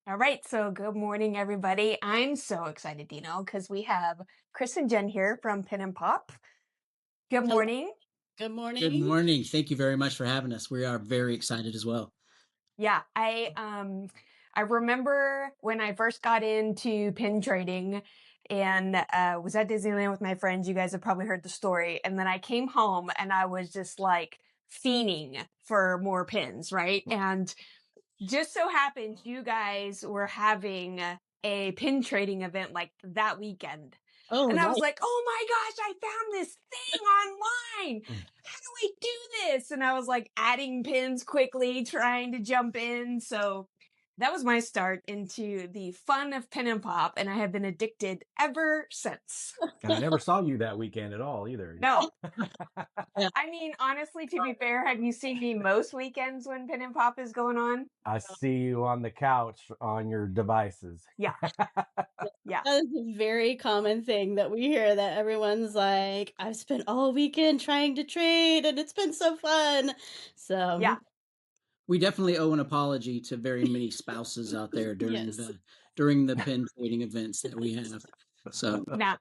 All right, so good morning, everybody. I'm so excited, Dino, because we have Chris and Jen here from Pin and Pop. Good Hello. morning. Good Good morning. morning. Thank you very much for having us. We are very excited as well. Yeah, I remember when I first got into pin trading and was at Disneyland with my friends. You guys have probably heard the story. And then I came home and I was just like fiending for more pins, right? And just so happens you guys were having a pin trading event like that weekend. Oh, And I was nice. like, oh my gosh, I found this thing online. How do we do this? And I was like adding pins quickly, trying to jump in. So that was my start into the fun of pin and pop. And I have been addicted ever since. And I never saw you that weekend at all either. No, Yeah. I mean, honestly, to be fair, have you seen me most weekends when pin and pop is going on? I see you on the couch on your devices. Yeah. Yeah. That is a very common thing that we hear that everyone's like, I've spent all weekend trying to trade and it's been so fun. Yeah. So, We definitely owe an apology to very many spouses out there during yes. the pin trading events that we have. So Nah.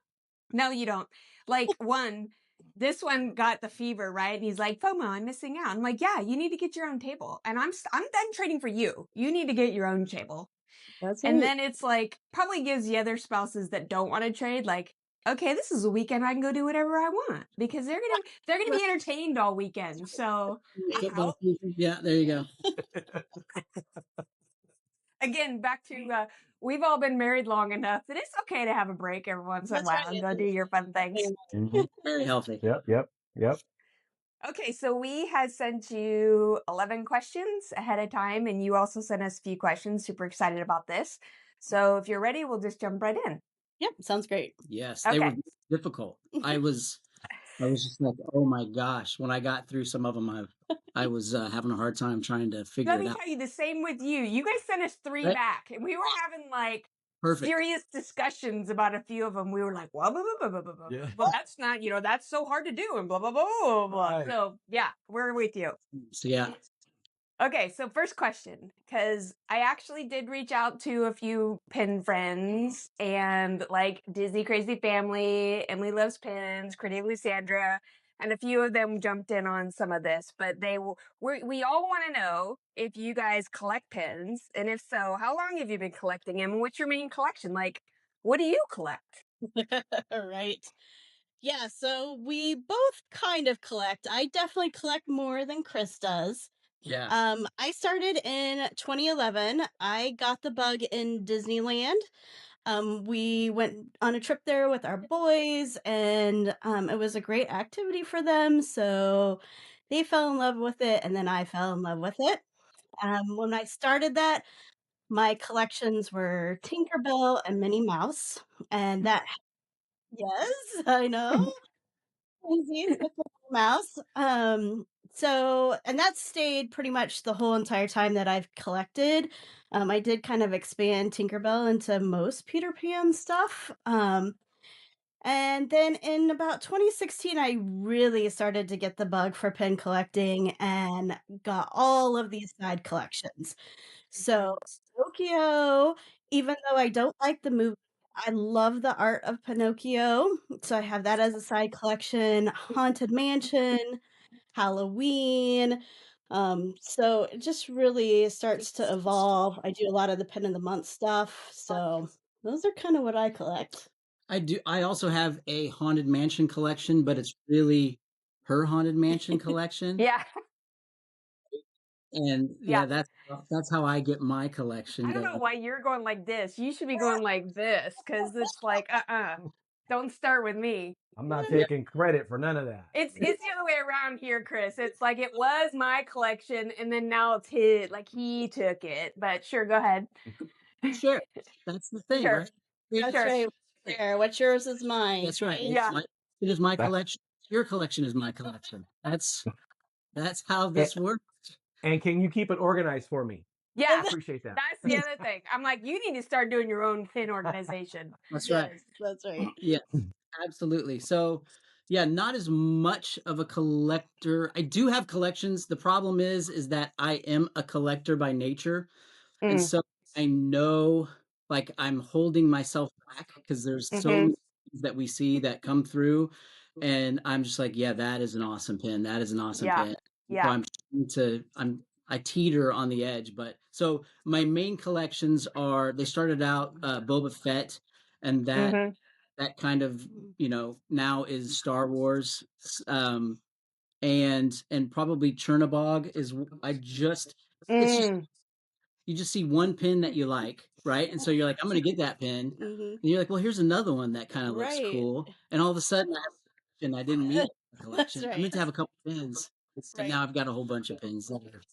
No, you don't. Like this one got the fever, right? And he's like, FOMO, I'm missing out. I'm like, yeah, you need to get your own table. And I'm done trading for you. You need to get your own table. That's And right. then it's like probably gives the other spouses that don't want to trade like, okay, this is a weekend I can go do whatever I want because they're gonna be entertained all weekend. So football season. Yeah, there you go. again, back to we've all been married long enough that it's okay to have a break every once in a That's while and go do your fun things. Mhm. Very healthy. Yep. Okay, so we had sent you 11 questions ahead of time, and you also sent us a few questions. Super excited about this. So if you're ready, we'll just jump right in. Yep, sounds great. Yes, they were Okay. difficult. I was just like, oh my gosh. When I got through some of them, I was having a hard time trying to figure Let it me out. tell you, the same with you. You guys sent us three Right? back, and we were having like Perfect. serious discussions about a few of them. We were like, well, blah, blah, blah, blah, blah, blah. Yeah. Well, that's not, that's so hard to do, and blah, blah, blah, blah, blah. Right. So, yeah, we're with you. So yeah, Okay, so first question, because I actually did reach out to a few pin friends and like Disney Crazy Family, Emily Loves Pins, Creatively Sandra, and a few of them jumped in on some of this. But we all want to know if you guys collect pins, and if so, how long have you been collecting them? And what's your main collection? Like, what do you collect? Right. Yeah, so we both kind of collect. I definitely collect more than Chris does. yeah. I started in 2011. I got the bug in Disneyland. We went on a trip there with our boys, and it was a great activity for them. So they fell in love with it, and then I fell in love with it. When I started that, my collections were Tinkerbell and Minnie Mouse, and that yes, I know. Crazy with the little mouse. So and that stayed pretty much the whole entire time that I've collected. I did kind of expand Tinkerbell into most Peter Pan stuff. And then in about 2016, I really started to get the bug for pen collecting and got all of these side collections. So Pinocchio, even though I don't like the movie, I love the art of Pinocchio. So I have that as a side collection. Haunted Mansion, Halloween. So it just really starts to evolve. I do a lot of the pen of the month stuff. So those are kind of what I collect. I do. I also have a haunted mansion collection, but it's really her haunted mansion collection. Yeah, And yeah. yeah, that's how I get my collection I don't know going. why you're going like this. You should be going like this because it's like, don't start with me. I'm not Yeah, taking credit for none of that. It's the other way around here, Chris. It's like it was my collection and then now it's his. Like he took it. But sure, go ahead. sure. That's the thing, Sure, right? Yeah, That's sure. right. There. What's yours is mine, that's right. right? Yeah. It is my That- collection. Your collection is my collection. That's how and, this works. and can you keep it organized for me? I Yeah. appreciate that. That's the other thing. I'm like, you need to start doing your own pin organization. That's right. Yes, that's right. Yes, absolutely. So, yeah, not as much of a collector. I do have collections. The problem is that I am a collector by nature, and Mm. so I know, like, I'm holding myself back because there's so Mm-hmm. many things that we see that come through, and I'm just like, yeah, that is an awesome pin. That is an awesome Yeah. pin. So Yeah. I'm trying to, I teeter on the edge, but so my main collections are they started out Boba Fett, and Mm-hmm. that kind of now is Star Wars, and probably Chernabog is I just it's just Mm. you just see one pin that you like, right? And so you're like, I'm going to get that pin. Mhm. And you're like, well, here's another one that kind of looks Right. cool. And all of a sudden, I have a collection I didn't mean to have a That's collection. I right. meant to have a couple pins, and Right. now I've got a whole bunch of pins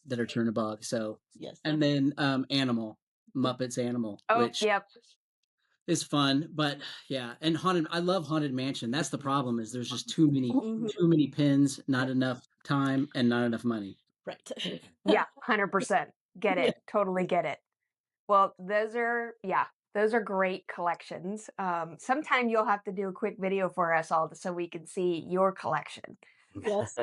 that are Chernabog. So, Yes. and then Animal Muppets Animal, Oh, which yep. is fun, but yeah, and haunted. I love Haunted Mansion. That's the problem is there's just Mhm. too many pins, not enough time, and not enough money. Right. Yeah, 100%. Get Yeah. it. Totally get it. Well, those are great collections. Sometime you'll have to do a quick video for us all so we can see your collection. Yes.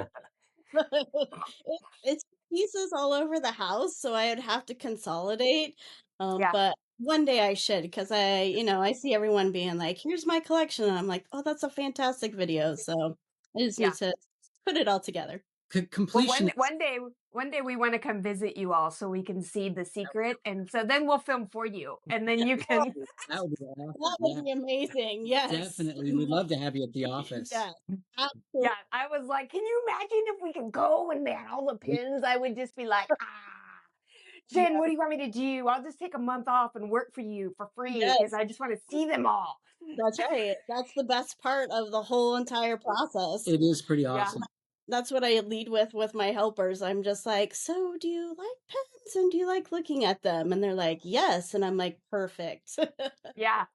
It's pieces all over the house, so I'd have to consolidate. Yeah, But one day I should because I see everyone being like, "Here's my collection," and I'm like, "Oh, that's a fantastic video." So I just yeah. need to put it all together. Well, Completion. one day we want to come visit you all so we can see the secret, and so then we'll film for you, and then you can. That would be awesome. That Yeah, would be amazing. Yes. definitely. We'd love to have you at the office. Yes. Absolutely. Yeah, I was like, can you imagine if we could go and they had all the pins? I would just be like, Jen, Yeah. what do you want me to do? I'll just take a month off and work for you for free because Yes. I just want to see them all. That's right. That's the best part of the whole entire process. It is pretty Yeah, awesome. That's what I lead with my helpers. I'm just like, "So, do you like pens and do you like looking at them?" And they're like, "Yes." And I'm like, "Perfect." yeah,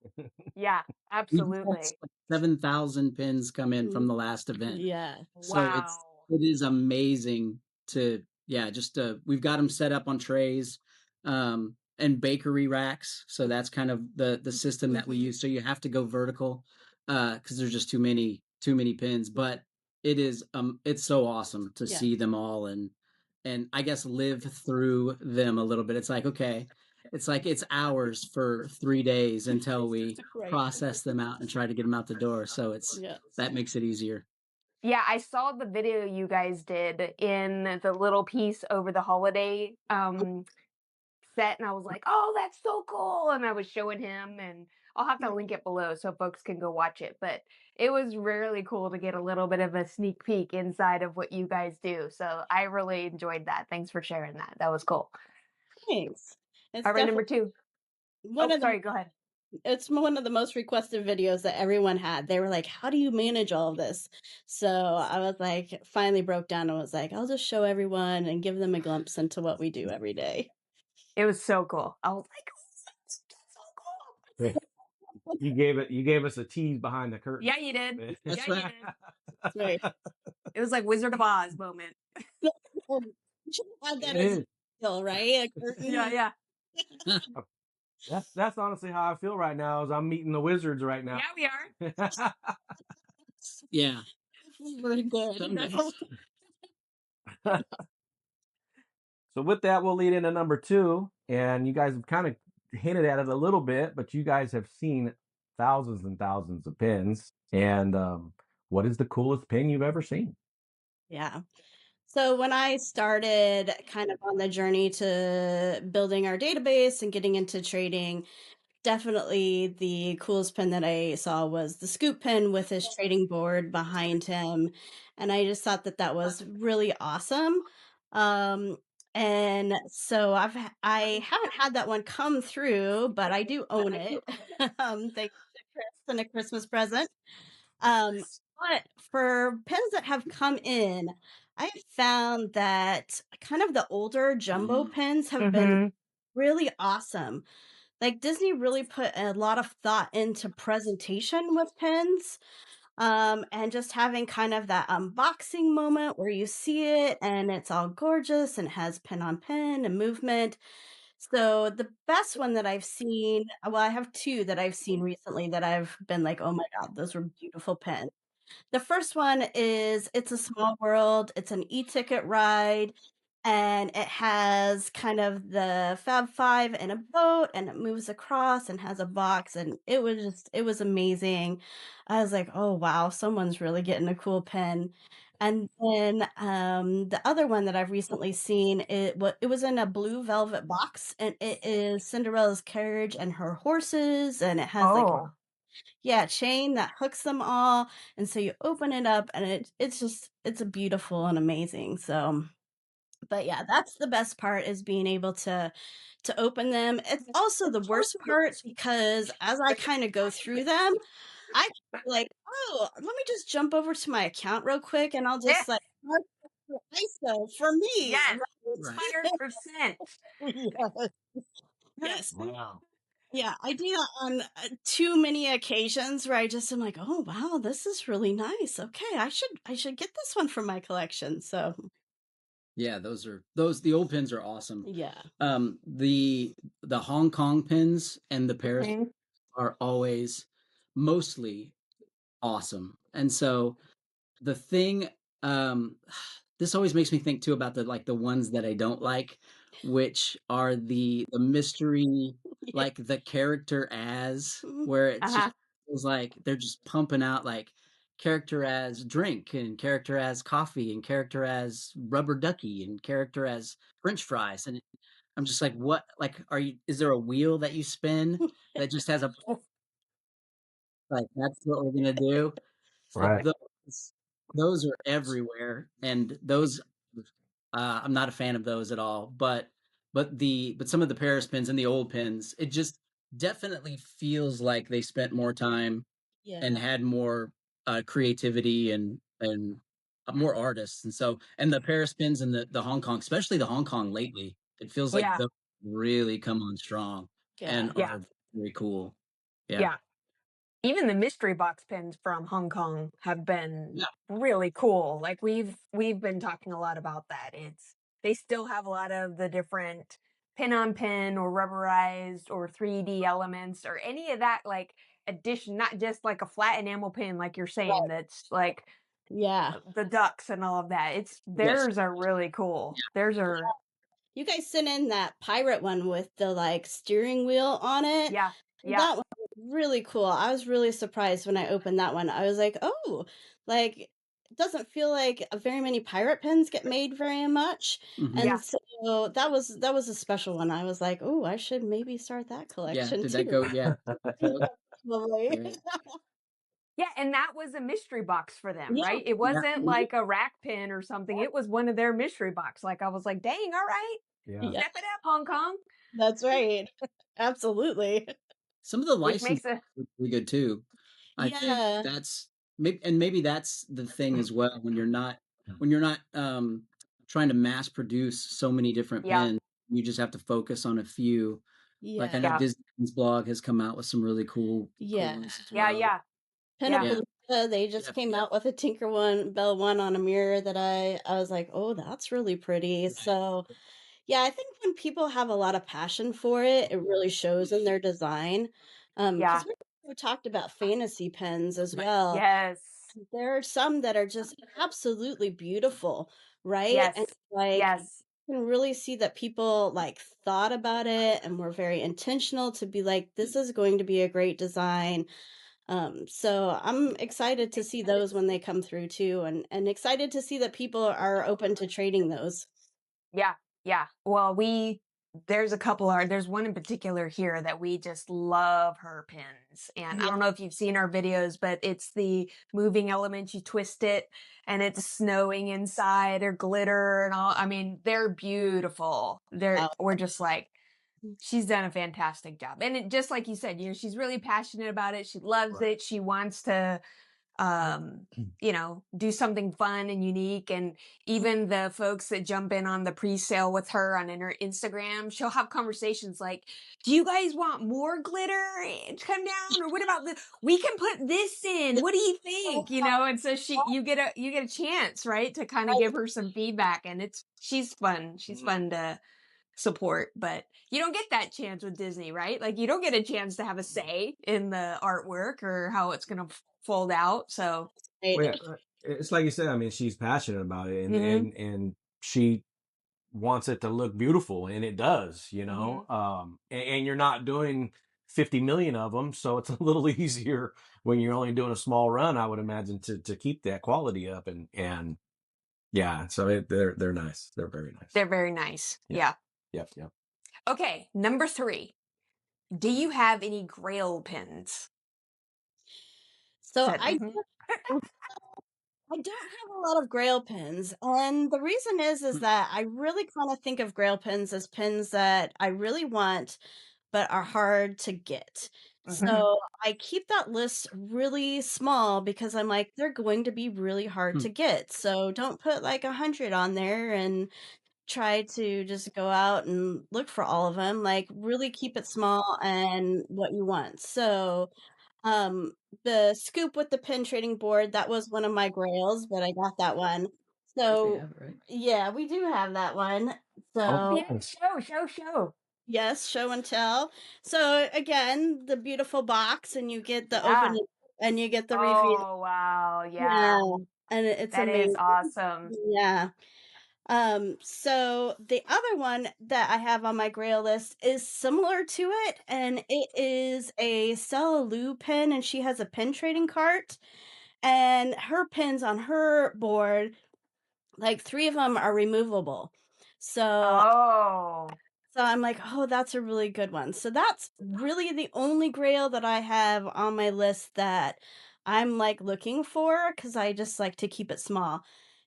yeah, We just had absolutely. like 7,000 pins come in from Mm, the last event. yeah. So Wow. it is amazing to yeah, just we've got them set up on trays and bakery racks. So that's kind of the system that we use. So you have to go vertical because there's just too many pins. But it's so awesome to Yeah. see them all and I guess live through them a little bit. It's like okay, it's like it's hours for 3 days until we Right. process them out and try to get them out the door. So Yes. that makes it easier. Yeah, I saw the video you guys did in the little piece over the holiday set, and I was like, "Oh, that's so cool!" And I was showing him, and I'll have to link it below so folks can go watch it. But it was really cool to get a little bit of a sneak peek inside of what you guys do. So I really enjoyed that. Thanks for sharing that. That was cool. Thanks. It's All right, number definitely two. one Oh, of the sorry. Go ahead. it's one of the most requested videos that everyone had. They were like, "How do you manage all of this?" So I was like, finally broke down and was like, "I'll just show everyone and give them a glimpse into what we do every day." It was so cool. I was like, "Oh, that's so cool." You gave us a tease behind the curtain. Yeah, you did. That's Yeah, you right. did. Right. It was like Wizard of Oz moment. You should have It that as a is. deal, right? A Yeah, curtain. yeah. That's honestly how I feel right now. Is I'm meeting the wizards right now. Yeah, we are. Yeah. Very good. Someday. So with that, we'll lead into number two, and you guys have kind of hinted at it a little bit, but you guys have seen thousands and thousands of pins. And what is the coolest pin you've ever seen? Yeah. So when I started kind of on the journey to building our database and getting into trading, definitely the coolest pin that I saw was the scoop pin with his trading board behind him. And I just thought that that was really awesome. Um, and so I haven't had that one come through, but I do own it. Thanks to Chris and a Christmas present. Um, but for pins that have come in, I found that kind of the older jumbo pins have been Mm-hmm. really awesome. Like Disney really put a lot of thought into presentation with pins. And just having kind of that unboxing moment where you see it and it's all gorgeous and has pin on pin and movement. So the best one that I've seen, well, I have two that I've seen recently that I've been like, oh my God, those were beautiful pins. The first one is It's a Small World. It's an e-ticket ride. and it has kind of the Fab Five in a boat, and it moves across and has a box, and it was amazing. I was like, oh wow, someone's really getting a cool pin. And then the other one that I've recently seen, it was in a blue velvet box, and it is Cinderella's carriage and her horses, and it has like Oh, yeah, chain that hooks them all, and so you open it up, and it's just it's a beautiful and amazing. So but yeah, that's the best part is being able to open them. It's also the worst part because as I kind of go through them, I can be like, oh, let me just jump over to my account real quick and I'll yeah, just like mark the ISO for me, yes, Right. right? 100%. Yes. Yes. Wow. Yeah, I do that on too many occasions where I just am like, oh wow, this is really nice. Okay, I should get this one from my collection. So Yeah, those the old pins are awesome. yeah. The Hong Kong pins and the Paris Mhm. are always mostly awesome. And so the thing um this always makes me think too about the ones that I don't like, which are the mystery, Yeah. like the character as, Mhm. where it just Uh-huh. feels like they're just pumping out like character as drink and character as coffee and character as rubber ducky and character as French fries. And I'm just like, what, like, is there a wheel that you spin that just has a, like, that's what we're gonna do? So Right. those are everywhere, and those I'm not a fan of those at all. But some of the Paris pins and the old pins, it just definitely feels like they spent more time and Yeah. had more creativity and more artists. And so and the Paris pins and the Hong Kong, especially the Hong Kong lately, it feels like Yeah, those really come on strong and Yeah. yeah, are very cool. Yeah. yeah. Even the mystery box pins from Hong Kong have Yeah. been really cool. Like we've been talking a lot about that. It's they still have a lot of the different pin on pin or rubberized or 3D elements or any of that like addition, not just like a flat enamel pin like you're saying that's like Yeah. the ducks and all of that. It's Yes. theirs are really cool. Theirs are You guys sent in that pirate one with the like steering wheel on it. yeah, yeah, That one was really cool. I was really surprised when I opened that one. I was like, oh, like it doesn't feel like very many pirate pins get made very much. Mhm. And yeah. so that was a special one. I was like, oh, I should maybe start that Yeah. collection Did that too. go? Yeah. Probably. Right. Yeah, and that was a mystery box for them, Yeah. right? It Yeah. wasn't like a rack pin or something. It was one of their mystery box. Like I was like, dang, all right, Yeah. Yeah, step it up, Hong Kong. that's right. Absolutely. Some of the Which licenses makes a are pretty good too. I think Yeah. that's maybe that's the thing as well when you're not trying to mass produce so many different yeah, pins, you just have to focus on a few. Like I know Yeah. yeah, Disney's blog has come out with some really cool Yeah. ones as yeah, well. yeah, yeah, Yeah. Pinapalooza, they just Yeah. came out with a Tinker one Bell one on a mirror that I was like, "Oh, that's really pretty." So, yeah, I think when people have a lot of passion for it, it really shows in their design. yeah. Because we talked about fantasy pens as Right. well. Yes, There are some that are just absolutely beautiful, right? And yes, like you yes. can really see that people like thought about it and were very intentional to be like, this is going to be a great design. So I'm excited to see those when they come through too, and excited to see that people are open to trading those. Yeah, yeah. Well, there's a couple are there's one in particular here that we just love her pins. And I Yeah. don't know if you've seen our videos, but it's the moving element. You twist it and it's snowing inside or glitter and all. I mean, they're beautiful. Wow. We're just like, she's done a fantastic job. And just like you said, she's really passionate about it. She loves Right. it. She wants to do something fun and unique. And even the folks that jump in on the pre-sale with her on her Instagram, she'll have conversations like, do you guys want more glitter to come down? Or what about we can put this in. What do you think? And so you get a chance, right? To kind of give her some feedback. And she's fun. She's fun to support, but you don't get that chance with Disney, right? Like you don't get a chance to have a say in the artwork or how it's going to fold out. So, Right. Well, yeah, it's like you said. I mean, she's passionate about it, and mhm. and and she wants it to look beautiful, and it does, you know. And you're not doing 50 million of them, so it's a little easier when you're only doing a small run, I would imagine, to keep that quality up. And yeah, so they're nice. They're very nice. They're very nice. Yeah. Yep. Okay, number 3. Do you have any Grail pins? So Said, I don't have a lot of Grail pins, and the reason is that I really kind of think of Grail pins as pins that I really want, but are hard to get. So I keep that list really small because I'm like, they're going to be really hard to get. So don't put like 100 on there and try to just go out and look for all of them. Like really keep it small and what you want. So the scoop with the pin trading board, that was one of my grails, but I got that one. So have it, right? yeah, we do have that one. Oh, So yeah, show. yes, show and tell. So again, the beautiful box, and you get the Yeah. open and you get the reveal. Oh, wow. Yeah, Yeah. and it's That is amazing. awesome. Yeah. So the other one that I have on my grail list is similar to it, and it is a Stella Lou pin, and she has a pin trading cart, and her pins on her board, like 3 of them are removable. Oh. So I'm like, oh, that's a really good one. So that's really the only grail that I have on my list that I'm like looking for because I just like to keep it small.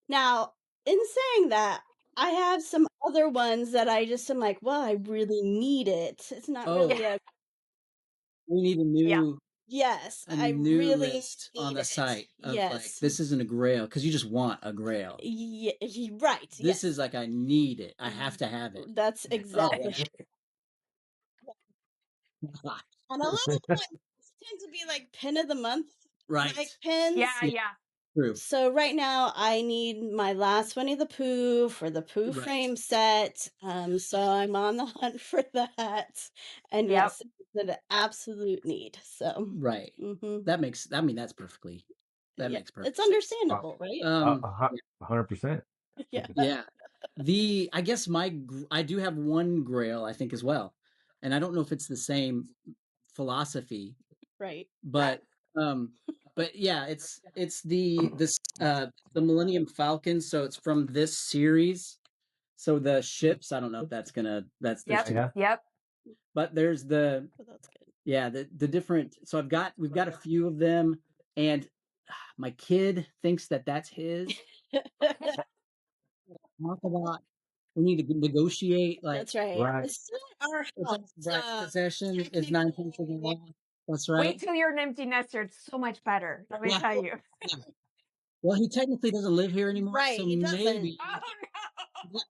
Now, in saying that, I have some other ones that I just am like, well, I really need it. It's not really a We need a new yes, I new really list on need the it. site of like Yes. this isn't a grail because you just want a grail. Yeah, right. This Yes. is like I need it. I have to have it. That's exactly. And a lot of them tend to be like pin of the month Right. like pins. Yeah. True. So right now I need my last Winnie the Pooh for the Pooh Right. frame set. So I'm on the hunt for that. And Yep. yes, it's an absolute need. So Right. That makes that's perfectly yeah, makes perfect it's understandable, right? 100%. Yeah. Yeah. I guess I do have one grail, I think, as well. And I don't know if it's the same philosophy, Right. but yeah, it's the Millennium Falcon. So it's from this series. So the ships, I don't know if that's there's Yep. two, Yep. but there's the Oh, that's good. yeah, the different. So we've got a few of them, and my kid thinks that that's his. Talk about we need to negotiate like That's right. Right. It's not our house. right possession is 9/10 of the law. That's right. Wait till you're an empty nester. It's so much better. Let me Yeah. tell you. Yeah. Well, he technically doesn't live here anymore, Right, so he doesn't. maybe Oh, no.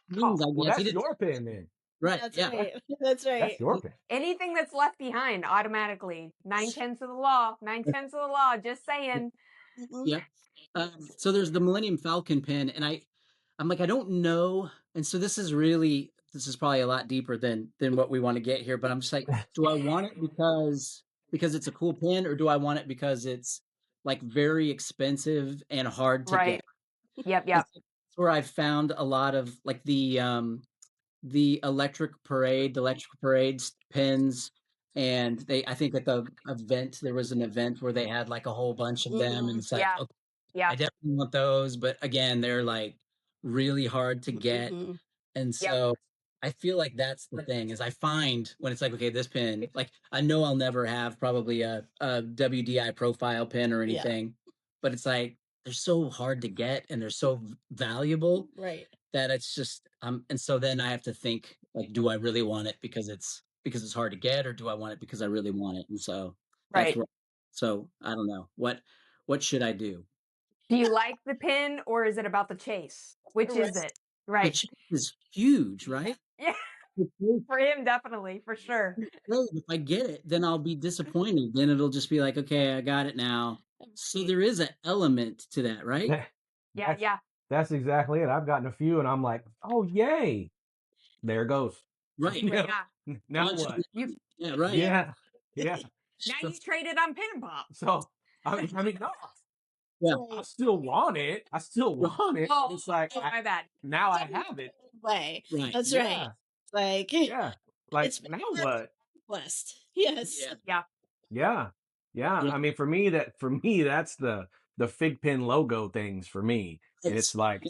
means I Well, guess that's he did your pin then. right. That's Yeah. right. That's right. That's your pin. Anything that's left behind automatically. 9/10 of the law. 9/10 of the law. Just saying. Yeah. So there's the Millennium Falcon pin, and I'm like, I don't know. And so this is probably a lot deeper than what we want to get here. But I'm just like, do I want it because it's a cool pin, or do I want it because it's like very expensive and hard to Right. get? Yep. That's where I found a lot of like the electric parades pins. And I think at the event, there was an event where they had like a whole bunch of them, and it's like, Yeah. okay, Yeah. I definitely want those, but again, they're like really hard to get. And so I feel like that's the thing is I find when it's like, okay, this pin, like I know I'll never have probably a WDI profile pin or anything, but it's like they're so hard to get and they're so valuable Right. that it's just and so then I have to think like, do I really want it because it's hard to get, or do I want it because I really want it? And so that's Right. where, so I don't know what should I do? Do you like the pin or is it about the chase? Which is it? The Right. chase is huge, right? Yeah. For him, definitely. For sure. If I get it, then I'll be disappointed. Then it'll just be like, okay, I got it now. So there is an element to that, right? Yeah. That's exactly it. I've gotten a few, and I'm like, oh, yay. There it goes. Right. Yeah. Now what? Yeah, right. Yeah. Now you traded on Pin and Pop. So, I mean, no. Yeah. I still want it. I still want it. Oh, It's like my bad. now I have it. Way. Right. That's right. Yeah. Like Yeah. Like it's now what? blessed. Yes. Yeah. Yeah. Yeah. Yeah. Yeah. I mean, for me, that's the fig pin logo things for me. And it's like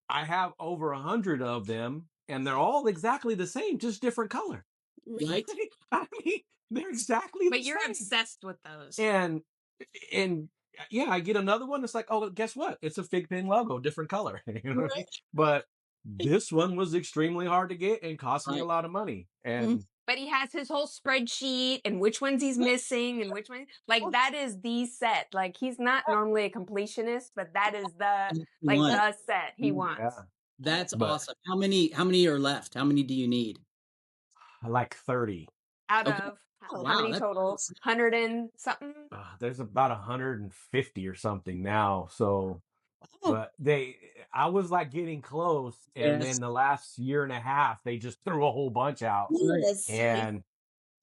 I have over 100 of them, and they're all exactly the same, just different color. Right. I mean, they're exactly But the you're same. obsessed with those. And yeah, I get another one. It's like, oh, guess what? It's a fig pin logo, different color. You know what I mean? Right. But this one was extremely hard to get and cost me a Right. lot of money. Mm. And But he has his whole spreadsheet and which ones he's missing and which one, like that is the set. Like he's not normally a completionist, but that is the like One. the set he Yeah. wants. yeah, That's but awesome. How many are left? How many do you need? like 30. Out Okay. of Oh, how Wow, many that's total? awesome. 100 and something? There's about 150 or something now. So, wow. but I was like getting close. And Yes. then the last year and a half, they just threw a whole bunch out. Right. Yes. And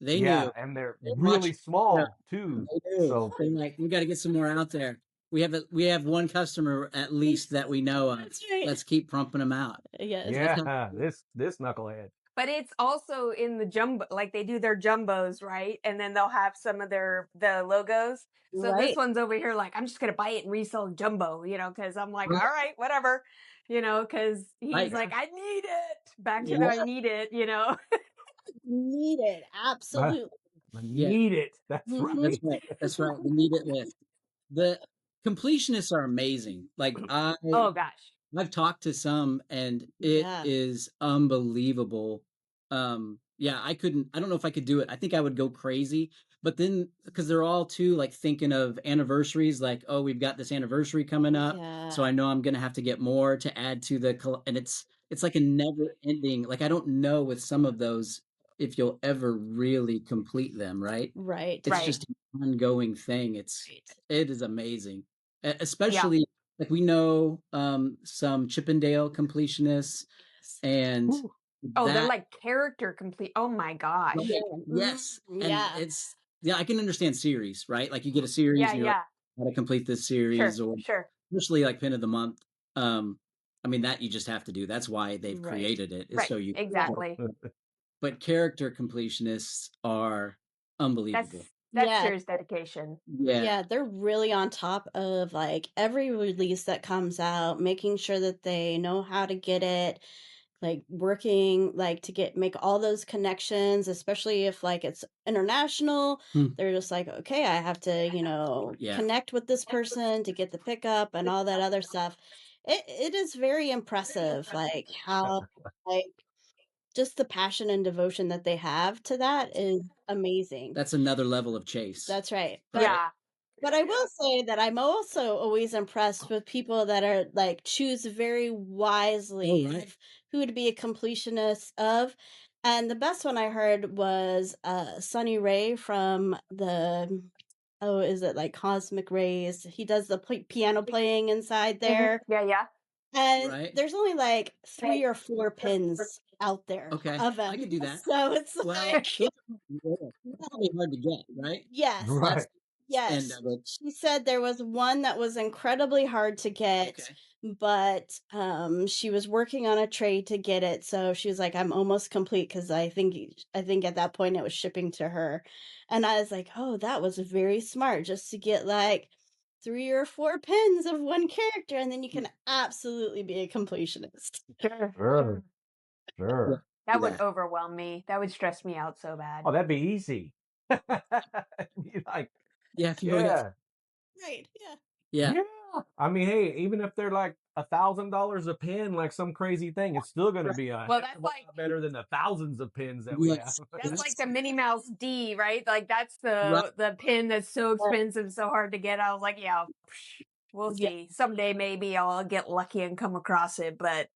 They yeah, knew. and they're They really watched. Yeah, small too. they knew. So They're like, we got to get some more out there. We have one customer at least that we know of. That's right. Let's keep pumping them out. Yes. That's how, yeah, this knucklehead. But it's also in the jumbo, like they do their jumbos, right? And then they'll have some of the logos. So Right. this one's over here, like I'm just gonna buy it and resell jumbo, because I'm like, Right. all right, whatever, because he's Right. like, I need it. Back to Yeah. the I need it, Need it. Absolutely. I Yeah. need it. That's Mhm. That's right. right. That's right. We need it lift. The completionists are amazing. Like Oh gosh. I've talked to some and it Yeah. is unbelievable. Yeah, I don't know if I could do it. I think I would go crazy. But then because they're all too like thinking of anniversaries, like, oh, we've got this anniversary coming up. So Yeah. I know I'm gonna have to get more to add to and it's like a never ending, like I don't know with some of those if you'll ever really complete them, right? Right. It's Right. just an ongoing thing. It is amazing. Yeah. Especially like we know some Chippendale completionists and Ooh. Oh, they're that like character complete. Oh my gosh. right, Mhm. yes. And Yeah. it's I can understand series, right? Like you get a series Yeah, and you're like, yeah. gotta complete this Sure, series or sure. especially like pin of the month. I mean that you just have to do. That's why they've Right. created it, is Right. so you Exactly. but character completionists are unbelievable. That's Yeah. serious dedication. Yeah. Yeah, they're really on top of like every release that comes out, making sure that they know how to get it, like working like to make all those connections, especially if like it's international. Hmm. They're just like, okay, I have to, Yeah. connect with this person to get the pickup and all that other stuff. It is very impressive, like how like just the passion and devotion that they have to that is amazing. That's another level of chase. That's right. But Yeah. but I will say that I'm also always impressed with people that are like choose very wisely Oh, right. of who to be a completionist of. And the best one I heard was Sonny Ray from the is it like Cosmic Rays? He does the piano playing inside there. Yeah, yeah. And Right. there's only like 3 or 4 pins out there Okay. of I him. could do that. So it's Well, like those are probably hard to get, right? yes. So that's Right. the end Yes. of it. She said there was one that was incredibly hard to get, Okay. but she was working on a trade to get it. So she was like, I'm almost complete because I think at that point it was shipping to her. And I was like, oh, that was very smart just to get like 3 or 4 pins of one character, and then you can absolutely be a completionist. Sure. Sure. Yeah, Sure. That would that. overwhelm me. That would stress me out so bad. Oh, that'd be easy. Be like, Yeah. If you go, yeah, Right. Yeah. yeah. yeah. I mean, hey, even if they're like $1,000 a pin, like some crazy thing, it's still going to Right. be a Well, heck that's of a like lot better than the thousands of pins that we have. Yes. that's like Yes. the Minnie Mouse D, right? Like that's Right. the pin that's so expensive, so hard to get. I was like, yeah, we'll Yeah. see. Someday maybe I'll get lucky and come across it, but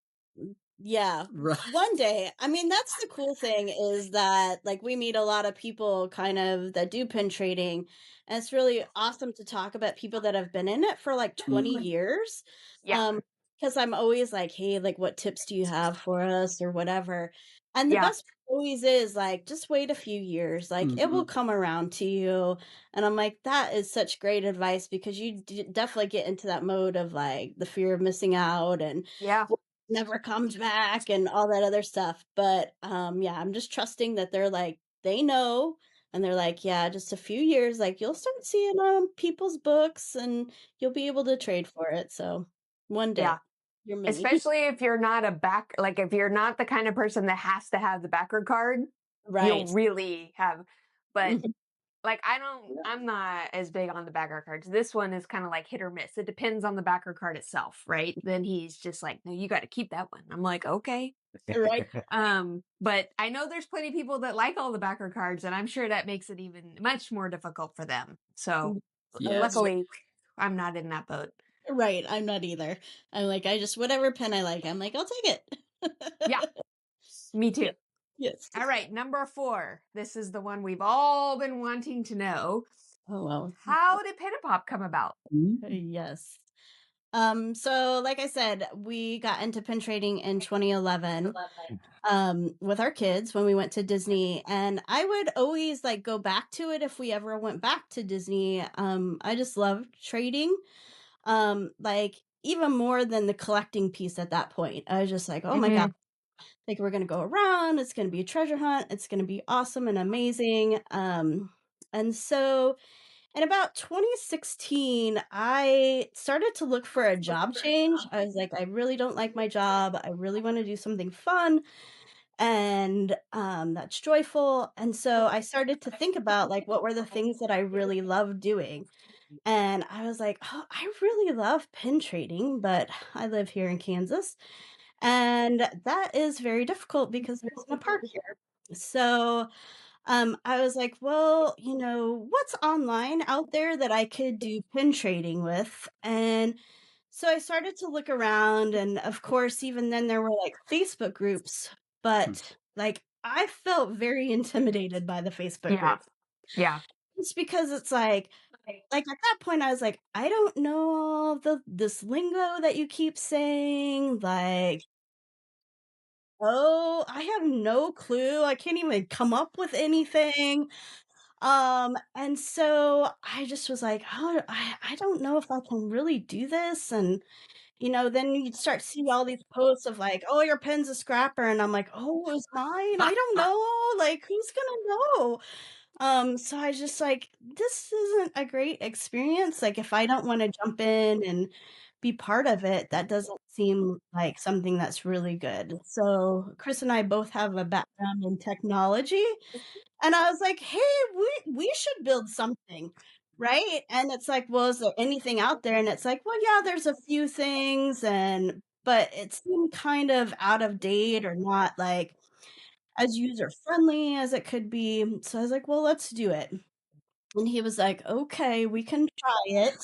Yeah. Right. One day. I mean, that's the cool thing is that like we meet a lot of people kind of that do pin trading. And it's really awesome to talk about people that have been in it for like 20 years. yeah. Because I'm always like, hey, like what tips do you have for us or whatever. And the Yeah. best part always is, like, just wait a few years, like, it will Mhm. come around to you, and I'm like, "That is such great advice," because you definitely get into that mode of, like, the fear of missing out and Yeah. what never comes back and all that other stuff, but, yeah, I'm just trusting that they're like they know, and they're like, "Yeah, just a few years, like, you'll start seeing, people's books, and you'll be able to trade for it, so one Yeah. day, your mini." Especially if you're not like if you're not the kind of person that has to have the backer card, you'll Right. really have, but Mhm. like I'm not as big on the backer cards. This one is kind of like hit or miss. It depends on the backer card itself, right? Then he's just like, no, you got to keep that one. I'm like, okay. Right. But I know there's plenty of people that like all the backer cards, and I'm sure that makes it even much more difficult for them. So Yes. luckily, I'm not in that boat. Right, I'm not either. I'm like, I just whatever pen I like, I'm like, "I'll take Yeah, it." me too. Yes. All right, number 4. This is the one we've all been wanting to know. Oh, wow. How did Pin and Pop come about? Mhm. Yes. So like I said, we got into pin trading in 2011, with our kids when we went to Disney, and I would always, like, go back to it if we ever went back to Disney. I just love trading, like, even more than the collecting piece at that point. I was just like, "Oh my god, Hmm. like, we're gonna go around, it's gonna be a treasure hunt, it's gonna be awesome and amazing." And so in about 2016, I started to look for a job change. I was like, I really don't like my job. I really want to do something fun and that's joyful. And so I started to think about, like, what were the things that I really love doing. And I was like, oh, I really love pin trading, but I live here in Kansas. And that is very difficult because there isn't a park here. So I was like, well, what's online out there that I could do pin trading with? And so I started to look around, and of course, even then there were like Facebook groups, Hmm. but like I felt very intimidated by the Facebook Yeah. group. Yeah. It's because it's like at that point I was like, I don't know all the this lingo that you keep saying, like, oh, I have no clue. I can't even come up with anything. And so I just was like, "Oh, I don't know if I can really do this." And, then you'd start seeing all these posts of like, "Oh, your pen's a scrapper." And I'm like, "Oh, is mine? I don't know. Like, who's gonna know?" So I was just like, this isn't a great experience. Like, if I don't want to jump in and be part of it, that doesn't seem like something that's really good. So Chris and I both have a background in technology. And I was like, "Hey, we should build something, right?" And it's like, "Well, is there anything out there?" And it's like, "Well, yeah, there's a few things, and but it seemed kind of out of date or not like as user friendly as it could be." So I was like, "Well, let's do it." And he was like, "Okay, we can try it."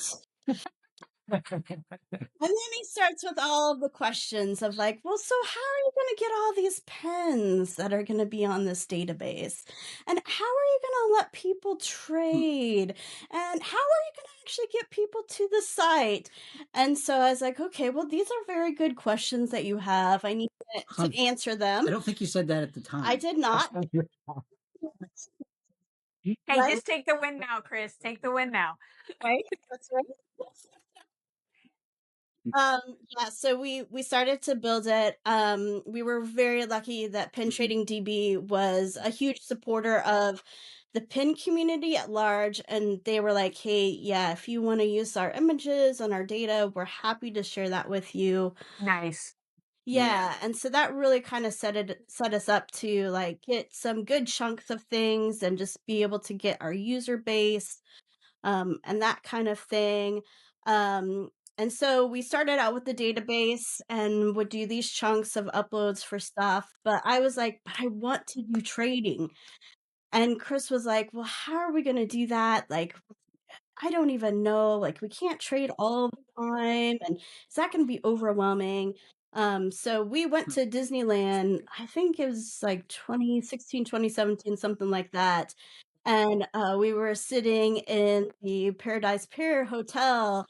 And then he starts with all of the questions of like, well, so how are you going to get all these pens that are going to be on this database? And how are you going to let people trade? And how are you going to actually get people to the site? And so I was like, okay, well, these are very good questions that you have. I need Huh. to answer them. I don't think you said that at the I time. did not. Hey, Right? just take the win now, Chris. Take the win now. Right? That's right. Yeah, so we started to build it. We were very lucky that Pin Trading DB was a huge supporter of the pin community at large, and they were like, "Hey, yeah, if you want to use our images and our data, we're happy to share that with you." Nice. Yeah, and so that really kind of set us up to like get some good chunks of things and just be able to get our user base and that kind of thing. Um, and so we started out with the database and would do these chunks of uploads for stuff. But I was like, but I want to do trading. And Chris was like, well, how are we going to do that? Like, I don't even know. Like, we can't trade all the time. And is that going to be overwhelming? So we went to Disneyland, I think it was like 2016, 2017, something like that. And we were sitting in the Paradise Pier Hotel,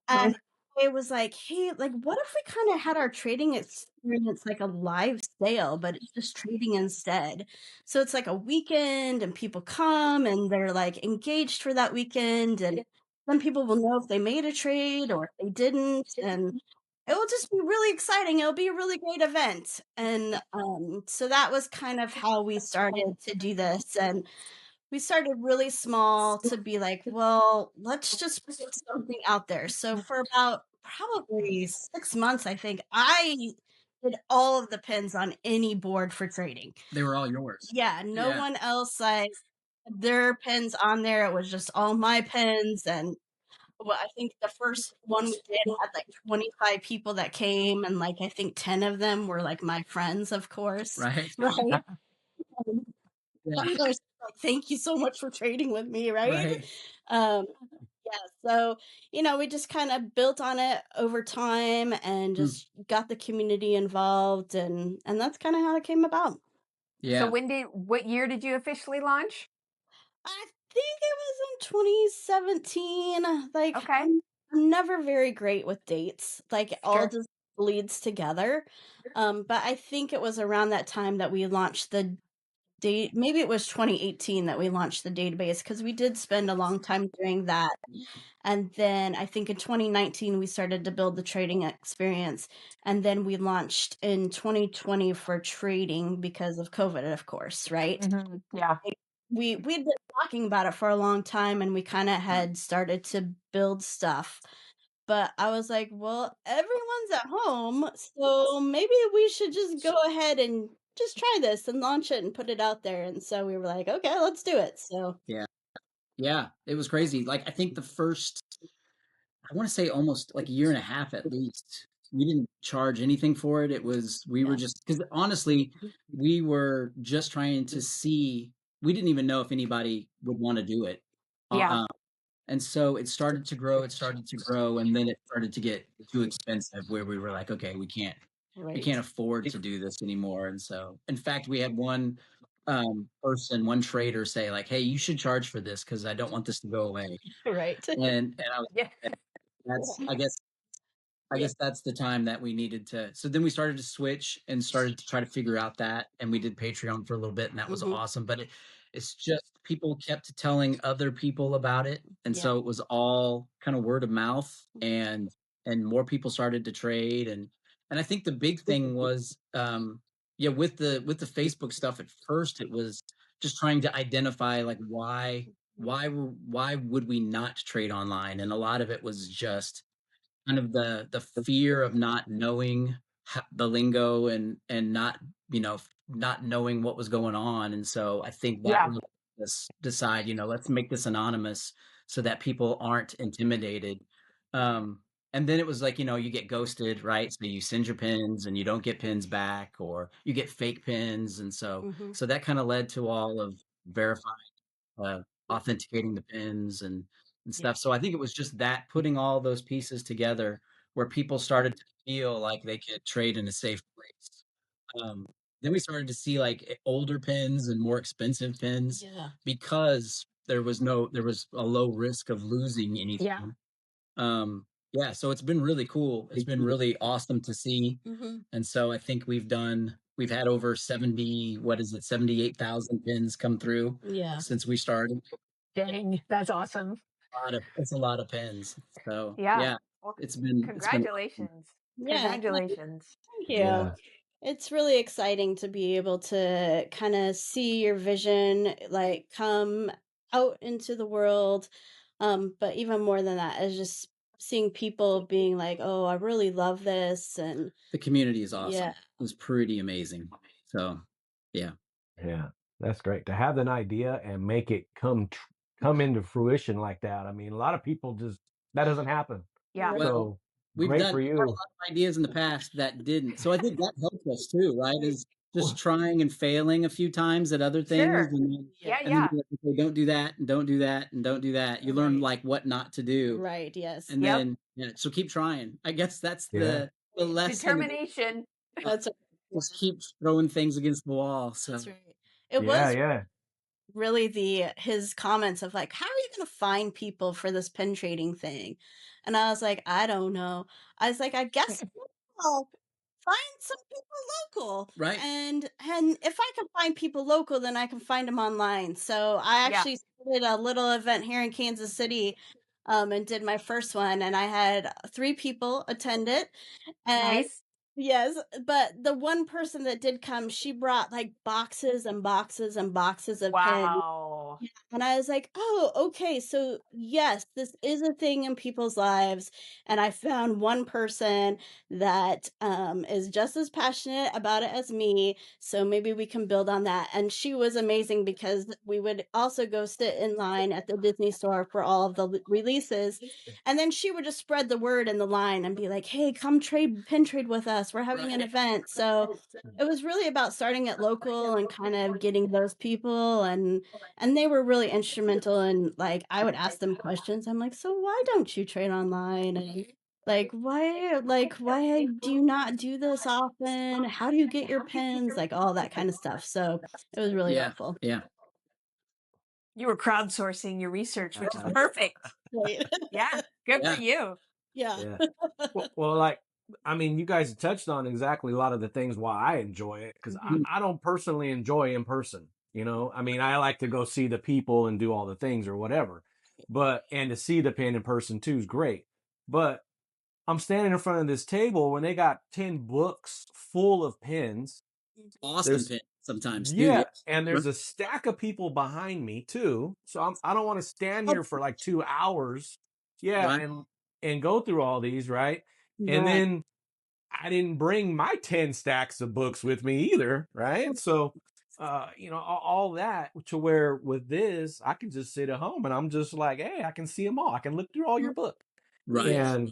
and Mhm. I it was like, "Hey, like, what if we kinda had our trading experience like a live sale, but it's just trading instead?" So it's like a weekend and people come and they're, like, engaged for that weekend, and some people will know if they made a trade or if they didn't, and it will just be really exciting. It'll be a really great event, and, so that was kind of how we started to do this, and we started really small to be like, well, let's just put something out there. So for about probably 6 months, I think I did all of the pins on any board for trading. They were all yours. Yeah, no Yeah. one else like had their pins on there. It was just all my pins. And well, I think the first one we did had like 25 people that came, and like I think 10 of them were like my friends, of course. Right. Right. Yeah. I was like, thank you so much for trading with me, right? Right. Um, yeah, so we just kind of built on it over time and Hmm. just got the community involved, and that's kind of how it came about. Yeah. So what year did you officially launch? I think it was in 2017. Like Okay. I'm never very great with dates. Like it all Sure. just bleeds together. But I think it was around that time that we launched the date. Maybe it was 2018 that we launched the database, because we did spend a long time doing that. And then I think in 2019 we started to build the trading experience, and then we launched in 2020 for trading because of COVID, of course, right? Yeah. We'd been talking about it for a long time, and we kind of had started to build stuff. But I was like, well, everyone's at home, so maybe we should just go ahead and just try this and launch it and put it out there. And so we were like, okay, let's do it. So Yeah. Yeah. It was crazy. Like I think the first, I want to say almost like a year and a half at least, we didn't charge anything for it. We were yeah, just, because honestly, we were just trying to see, we didn't even know if anybody would want to do it. Yeah. And so it started to grow, and then it started to get too expensive where we were like, okay, we right. can't afford to do this anymore. And so, in fact, we had one one trader say like, hey, you should charge for this because I don't want this to go away. Right. And I was, Yeah. that's, I Yeah. guess that's the time that we needed to. So then we started to switch and started to try to figure out that, and we did Patreon for a little bit, and that was Mhm. awesome. But it's just people kept telling other people about it, and Yeah. so it was all kind of word of mouth, and more people started to trade, and I think the big thing was, yeah, with the Facebook stuff. At first, it was just trying to identify like why would we not trade online, and a lot of it was just kind of the fear of not knowing the lingo, and not not knowing what was going on. And so I think that Yeah. really made us decide, let's make this anonymous so that people aren't intimidated. And then it was like, you get ghosted, right? So you send your pins and you don't get pins back, or you get fake pins. And so Mhm. so that kind of led to all of verifying, uh, authenticating the pins, and Yeah. stuff. So I think it was just that, putting all those pieces together, where people started to feel like they could trade in a safe place. Um, then we started to see like older pins and more expensive pins, Yeah. because there was a low risk of losing Yeah. anything. Yeah, so it's been really cool. It's been really awesome to see. Mhm. And so I think we've had over 78,000 pins come through Yeah. since we started. Dang. That's awesome. It's a lot of pins. So Yeah. yeah, Well, it's been awesome. congratulations. Yeah. Congratulations. Thank you. Yeah. It's really exciting to be able to kind of see your vision like come out into the world. But even more than that is just seeing people being like, "Oh, I really love this," and The community is awesome. yeah, It was pretty amazing. So yeah. Yeah. That's great to have an idea and make it come into fruition like that. I mean, a lot of people just that doesn't happen. Yeah. right. Well, So we've great for had a you. lot of ideas in the past that didn't. So I think that helped us too, right? Is just trying and failing a few times at other things, Sure. Yeah. Yeah. and then Yeah. you're like, okay, don't do that, and don't do that, and don't do that. You learn Right. like what not to do, Right. Yes. and Yep. then yeah. So keep trying. I guess that's Yeah. the lesson. Determination. uh, That's Just keep throwing things against the wall. So that's right. It Yeah, was yeah. really his comments of like, how are you going to find people for this pin trading thing? And I was like, I don't know. I was like, I guess I'll find some people local. Right. And if I can find people local, then I can find them online. So I actually started a little event here in Kansas City, and did my first one, and I had 3 people attend it. And Nice. yes, but the one person that did come, she brought like boxes and boxes and boxes of pins. Wow. And I was like, oh, okay. So, yes, this is a thing in people's lives. And I found one person that is just as passionate about it as me. So maybe we can build on that. And she was amazing because we would also go sit in line at the Disney store for all of the releases. And then she would just spread the word in the line and be like, hey, come pin trade with us. We're having an event. So it was really about starting it local and kind of getting those people, and they were really instrumental in, like, I would ask them questions. I'm like, so why don't you trade online? And why do you not do this often? How do you get your pins? Like all that kind of stuff. So it was really Yeah. helpful. Yeah. You were crowdsourcing your research, which is Uh-huh. perfect. Right. Yeah. Good Yeah. for you. Yeah. Yeah. Well, like, I mean, you guys touched on exactly a lot of the things why I enjoy it, because Mhm. I don't personally enjoy in person. I mean, I like to go see the people and do all the things or whatever, and to see the pin in person too is great. But I'm standing in front of this table when they got 10 books full of pins. Awesome There's pin sometimes too. Yeah, Yeah. and Right. there's a stack of people behind me too. So I don't want to stand Oh, here for like 2 hours. Yeah, Right. and go through all these, right? And right. then I didn't bring my 10 stacks of books with me either, right? So all that, to where with this, I can just sit at home and I'm just like, hey, I can see them all. I can look through all your books. Right. Yeah.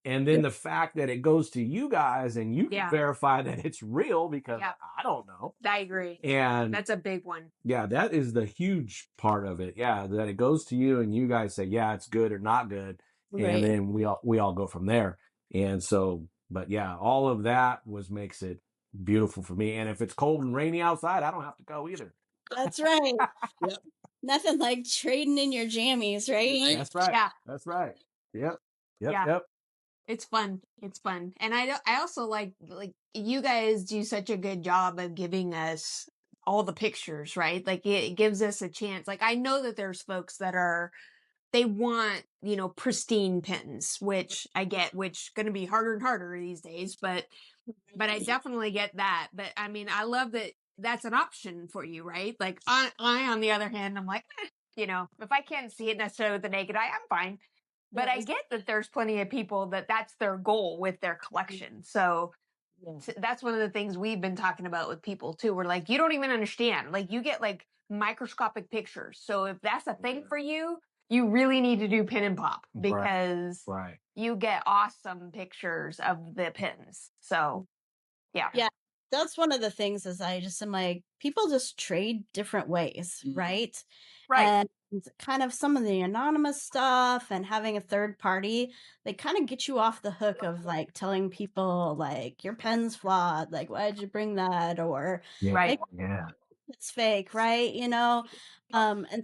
And then the fact that it goes to you guys and you can Yeah. verify that it's real, because Yeah. I don't know. I agree. And That's a big one. yeah, that is the huge part of it. Yeah, that it goes to you and you guys say, yeah, it's good or not good. And Right. then we all go from there. And so, but yeah, all of that makes it beautiful for me. And if it's cold and rainy outside, I don't have to go either. That's right. Yep. Nothing like trading in your jammies, right? Right. That's right. Yeah. That's right. Yep. Yep. Yeah. Yep. It's fun. It's fun. And I also like you guys do such a good job of giving us all the pictures, right? Like it gives us a chance. Like I know that there's folks that they want, pristine pins, which I get, which going to be harder and harder these days, but I definitely get that. But I mean, I love that that's an option for you, right? Like I on the other hand, I'm like, if I can't see it necessarily with the naked eye, I'm fine. But I Yes. get that there's plenty of people that's their goal with their collection. So that's one of the things we've been talking about with people too. We're like, you don't even understand. Like you get like microscopic pictures. So if that's a thing for you, you really need to do pin and pop because Right. you get awesome pictures of the pins. So yeah. Yeah, that's one of the things is I just am like, people just trade different ways, Mhm. right? Right. And kind of some of the anonymous stuff and having a third party, they kind of get you off the hook of like telling people like your pen's flawed, like why did you bring that? Or Yeah. Right. Yeah. it's fake, right? And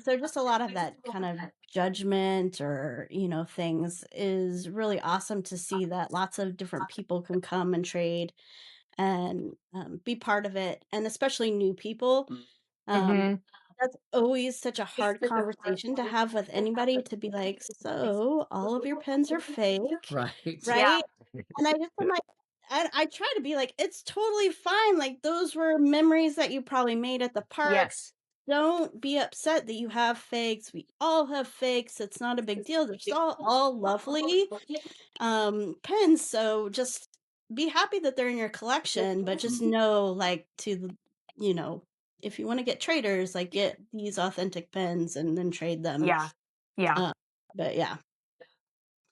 so just a lot of that kind of judgment or, things is really awesome to see that lots of different people can come and trade and be part of it, and especially new people. Mm-hmm. That's always such a hard conversation to have with anybody to be like, so all of your pens are fake, Right. Yeah. right? And I just am like, I try to be like, it's totally fine. Like those were memories that you probably made at the park. Yes. Don't be upset that you have fakes. We all have fakes. It's not a big deal. They're still all lovely pens. So just be happy that they're in your collection, but just know like if you want to get traders, like get these authentic pens and then trade them. Yeah. Yeah. Uh, but yeah.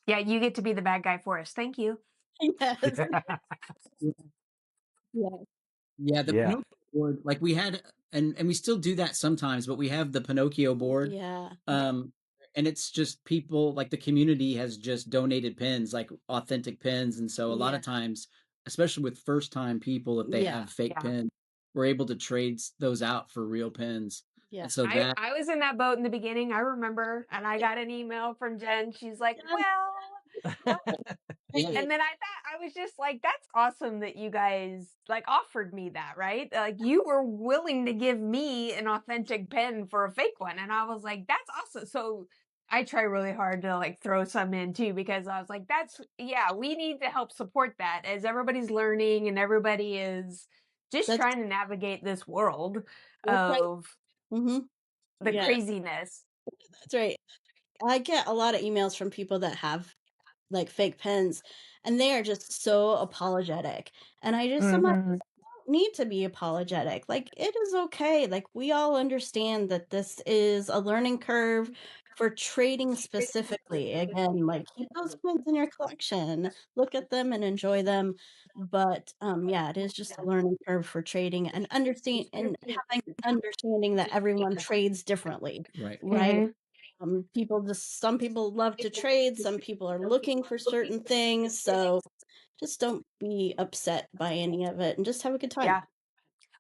Yeah. You get to be the bad guy for us. Thank you. Yes. Yeah. Yeah, the Yeah. Pinocchio board, like we had, and we still do that sometimes, but we have the Pinocchio board. Yeah. And it's just people, like the community has just donated pins, like authentic pins. And so a lot Yeah. of times, especially with first time people, if they Yeah. have fake Yeah. pins, we're able to trade those out for real pins. Yeah. And so that I was in that boat in the beginning, I remember, and I got an email from Jen. She's like, Yeah. "Well," yeah, and then I thought I was just like, "That's awesome that you guys like offered me that, right? Like you were willing to give me an authentic pen for a fake one." And I was like, "That's awesome." So I try really hard to like throw some in too because I was like, "That's yeah, we need to help support that as everybody's learning and everybody is just That's trying to navigate this world right. of Mm-hmm. the Yeah, craziness." that's right. I get a lot of emails from people that have like fake pens and they are just so apologetic. And I'm like, Mhm. need to be apologetic. Like, it is okay. Like, we all understand that this is a learning curve for trading specifically. Again, like, keep those pens in your collection, look at them and enjoy them. But yeah, it is just a learning curve for trading and having understanding that everyone trades differently, right. right? Mhm. Some people love to trade, some people are looking for certain things. So just don't be upset by any of it and just have a good time. Yeah.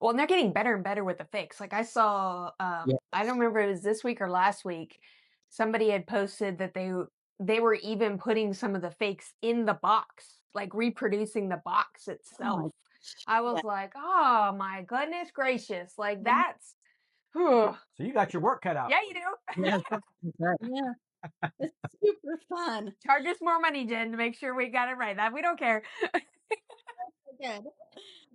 Well, and they're getting better and better with the fakes. Like I saw, Yeah. I don't remember if it was this week or last week. Somebody had posted that they were even putting some of the fakes in the box, like reproducing the box Oh my itself. I yeah. was like, oh my goodness gracious, like Mhm. that's, whew. So you got your work cut out Yeah, for you you. do. Yeah. Right. Yeah, it's super fun. Charge us more money, Jen, to make sure we got it right. That we don't care. Good.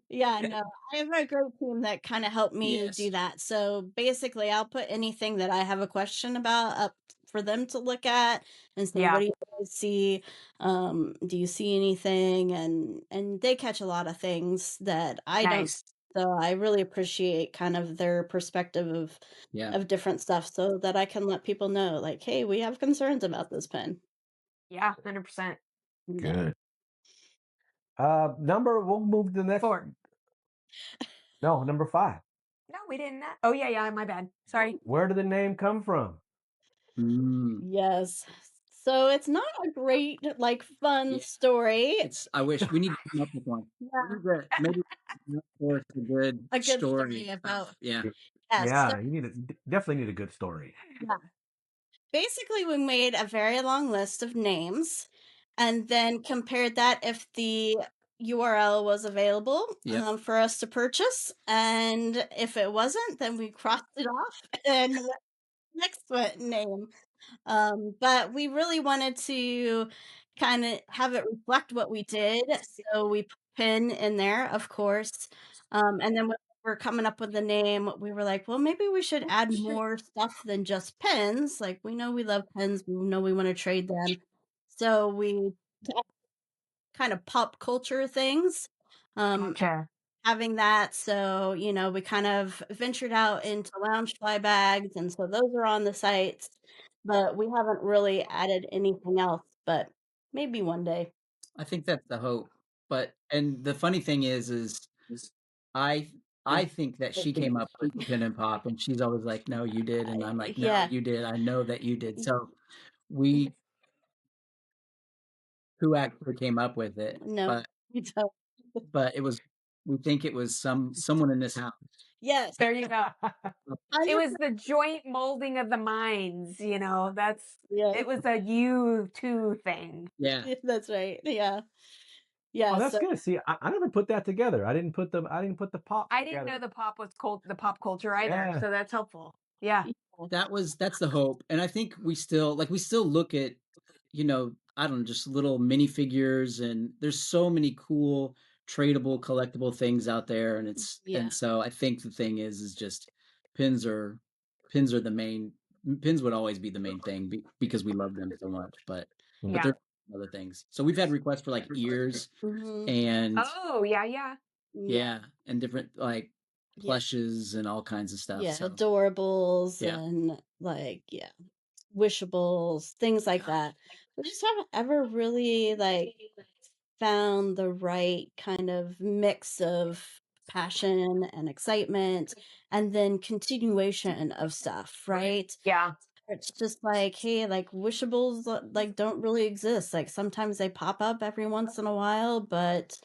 Yeah, no, I have a great team that kind of helped me do Yes. that. So basically, I'll put anything that I have a question about up for them to look at and say, "What Yeah, do you guys see? Do you see anything?" And they catch a lot of things that I don't. nice. So I really appreciate kind of their perspective Yeah. of different stuff, so that I can let people know, like, "Hey, we have concerns about this pen." Yeah, 100%. Yeah. good. We'll move to the next. 4. No, number 5. No, we didn't. Oh yeah, yeah, my bad. Sorry. Where did the name come from? Mm, Yes. So it's not a great, like, fun yeah. story. I wish we need to come up with one. We Yeah, need to maybe for a good a good story. story about Yeah. yes. So Yeah, definitely need a good story. yeah. Basically, we made a very long list of names and then compared that if the URL was available Yep. for us to purchase. And if it wasn't, then we crossed it off and went next name. But we really wanted to kind of have it reflect what we did. So we put pin in there, of course. And then when we were coming up with the name, we were like, well, maybe we should add more stuff than just pins. Like, we know we love pins, we know we want to trade them. So we kind of pop culture things. Um, Gotcha. having that. So, we kind of ventured out into lounge fly bags, and so those are on the sites, but we haven't really added anything else, but maybe one day. I think that's the hope. But and the funny thing is I I think that she came up with pin and pop, and she's always like, "No, you did," and I'm like, "No, Yeah. you did. I know that you did." So we who actually came up with it, No, we don't. but we think it was someone in this house. Yes. There you go. It 100%. was the joint molding of the minds, that's Yeah. it was a you two thing. Yeah. That's right. Yeah. Oh, Yeah. that's So good. See, I never put that together. I didn't put the pop I didn't know together. the pop was the pop culture either, Yeah. so that's helpful. Yeah. yeah. That's the hope, and I think we still look at, I don't know, just little minifigures, and there's so many cool tradable, collectible things out there, Yeah. and so I think the thing is just pins are pins are the main pins would always be the main thing because we love them so much, but Yeah. there's other things. So we've had requests for like ears Hmm. and Oh, yeah, yeah. Yeah. yeah, and different like Yeah. plushes and all kinds of stuff. Yeah. So Adorables yeah, and like, yeah, wishables, things like that. We just haven't ever really like found the right kind of mix of passion and excitement and then continuation of stuff, right? Yeah. It's just like, hey, like wishables like don't really exist. Like sometimes they pop up every once in a while, but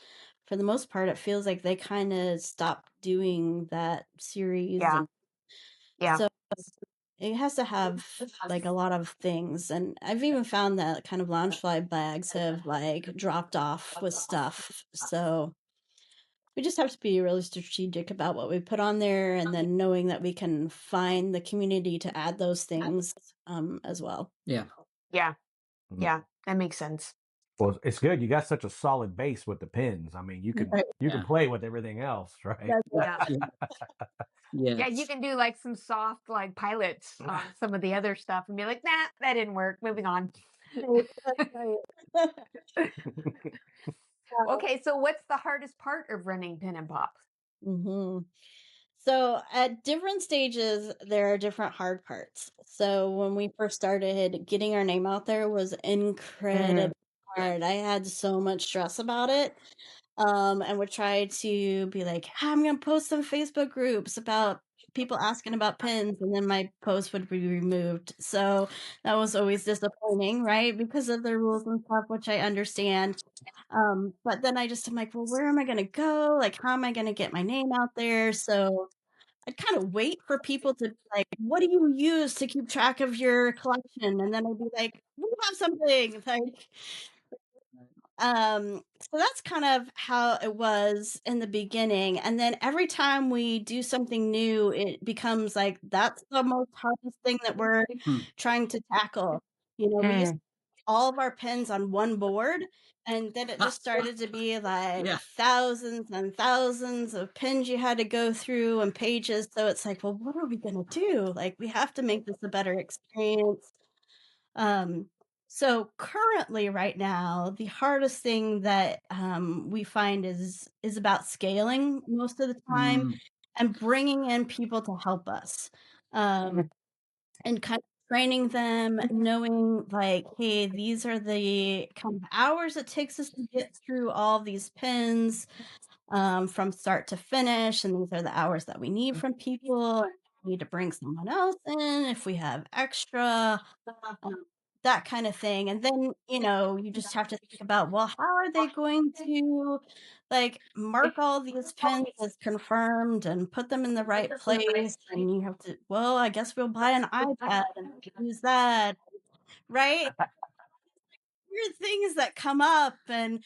for the most part it feels like they kind of stopped doing that series Yeah. and Yeah. so It has to have like a lot of things, and I've even found that kind of Loungefly bags have like dropped off with stuff. So we just have to be really strategic about what we put on there, and then knowing that we can find the community to add those things as well. Yeah. Yeah. Mhm. Yeah. That makes sense. Well, it's good. You got such a solid base with the pins. I mean, you can Right. you can Yeah. play with everything else, right? That's Yeah. Yes. Yeah, you can do like some soft like pilots on some of the other stuff and be like, nah, that didn't work. Moving on. right. That's right. Okay, so what's the hardest part of running Pin and Pop? hmm So at different stages, there are different hard parts. So when we first started, getting our name out there was incredibly hard. I had so much stress about it. And would try to be like, I'm gonna post some Facebook groups about people asking about pins, and then my post would be removed. So that was always disappointing, right? Because of the rules and stuff, which I understand. But then I'm like, well, where am I gonna go? Like, how am I gonna get my name out there? So I'd kind of wait for people to be like, what do you use to keep track of your collection? And then I'd be like, we have something like so that's kind of how it was in the beginning. And then every time we do something new, it becomes like that's the most hardest thing that we're Hmm. trying to tackle. We used all of our pins on one board, and then it just started to be like Yeah. thousands and thousands of pins you had to go through and pages. So it's like, well, what are we gonna do? Like, we have to make this a better experience. Um, so currently, right now, the hardest thing that we find is about scaling most of the time Mm. and bringing in people to help us, and kind of training them, knowing like, hey, these are the kind of hours it takes us to get through all these pins from start to finish, and these are the hours that we need from people. We need to bring someone else in if we have extra um, that kind of thing. And then, you just have to think about, well, how are they going to like mark all these pins as confirmed and put them in the right place? And you have to, well, I guess we'll buy an iPad and use that, right? Weird things that come up and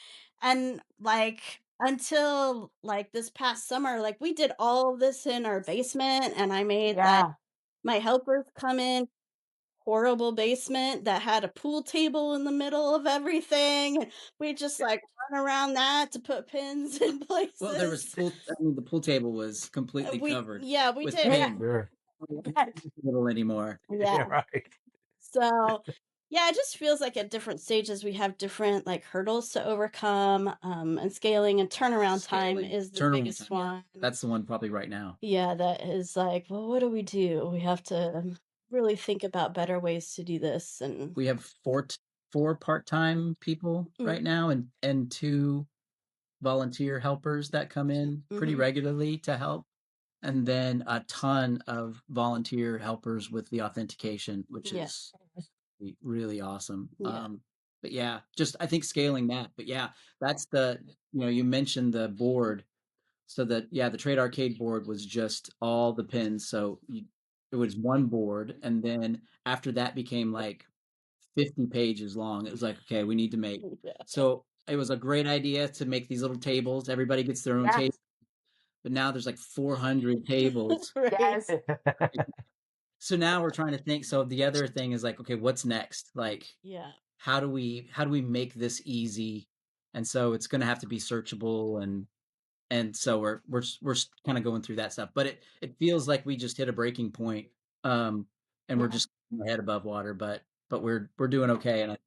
like until like this past summer, like we did all of this in our basement, and I made like Yeah. my helpers come in horrible basement that had a pool table in the middle of everything. We just like run around that to put pins in places. Well, there was the pool table was completely we covered we with did. pins. Sure. Little anymore. Yeah. Yeah, right. So yeah, it just feels like at different stages we have different like hurdles to overcome. And scaling and turnaround time Scaling. is the Turnaround biggest time, yeah. one. That's the one probably right now. Yeah, that is like, well, what do? We have to really think about better ways to do this. And We have four part-time people right now, and two volunteer helpers that come in pretty regularly to help, and then a ton of volunteer helpers with the authentication, which Yeah. is really awesome. Yeah. But yeah, just I think scaling that. But yeah, that's you mentioned the board. So that the Trade Arcade board was just all the pins. So it was one board, and then after that became like 50 pages long. It was like, okay, we need to make. Yeah. So it was a great idea to make these little tables. Everybody gets their own Yes. table, but now there's like 400 tables. Right. Yes. So now we're trying to think. So the other thing is like, okay, what's next? Like, Yeah. how do we make this easy? And so it's going to have to be searchable, and so we're kind of going through that stuff, but it feels like we just hit a breaking point, and we're just head above water, but we're doing okay. And I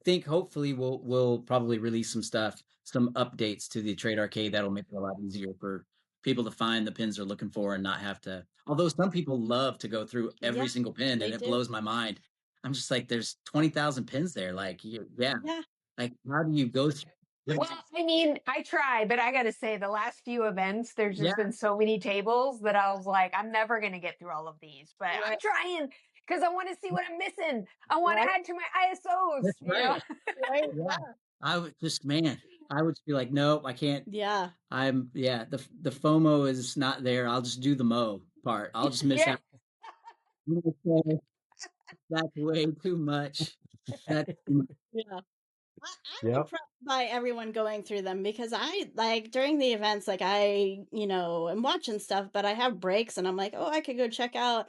think hopefully we'll probably release some updates to the Trade Arcade that'll make it a lot easier for people to find the pins they're looking for and not have to. Although some people love to go through every Yeah, single pin, they and it do. blows my mind. I'm just like, there's 20,000 pins there. Like, yeah, Yeah. like how do you go through? Well, I mean, I try, but I got to say, the last few events, there's just Yeah. been so many tables that I was like, I'm never going to get through all of these, but I'm Right. trying because I want to see what I'm missing. I want to Right. add to my ISOs, That's you know? right. Right. Yeah. I would just, man, I would be like, nope, I can't. Yeah. The FOMO is not there. I'll just do the mo part. I'll just miss Yeah. out. I'm gonna say that's way too much. That's too much. Yeah. I'm Yep. impressed by everyone going through them because I like during the events, like I, am watching stuff, but I have breaks and I'm like, oh, I could go check out.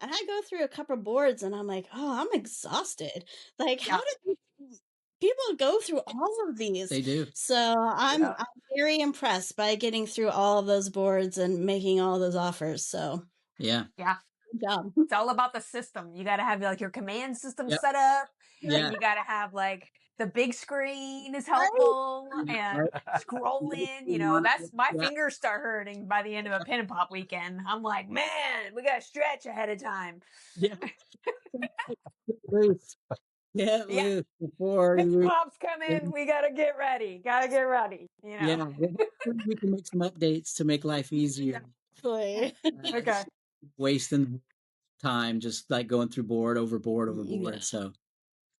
And I go through a couple boards and I'm like, oh, I'm exhausted. Like, how Yeah. did people go through all of these? They do. So Yeah. I'm very impressed by getting through all of those boards and making all those offers. So Yeah. Yeah. good job. It's all about the system. You got to have like your command system Yep. set up. Yeah. And you got to have like the big screen is Right? helpful Yeah. and Right. scrolling. That's my fingers start hurting by the end of a pin and pop weekend. I'm like, man, we got to stretch ahead of time. Yeah. Loose. Get Yeah. loose before Pin you. pops come in. We got to get ready. Got to get ready. Yeah. Well, hopefully we can make some updates to make life easier. Hopefully. Okay. Wasting time just like going through board over board over Yeah. board. So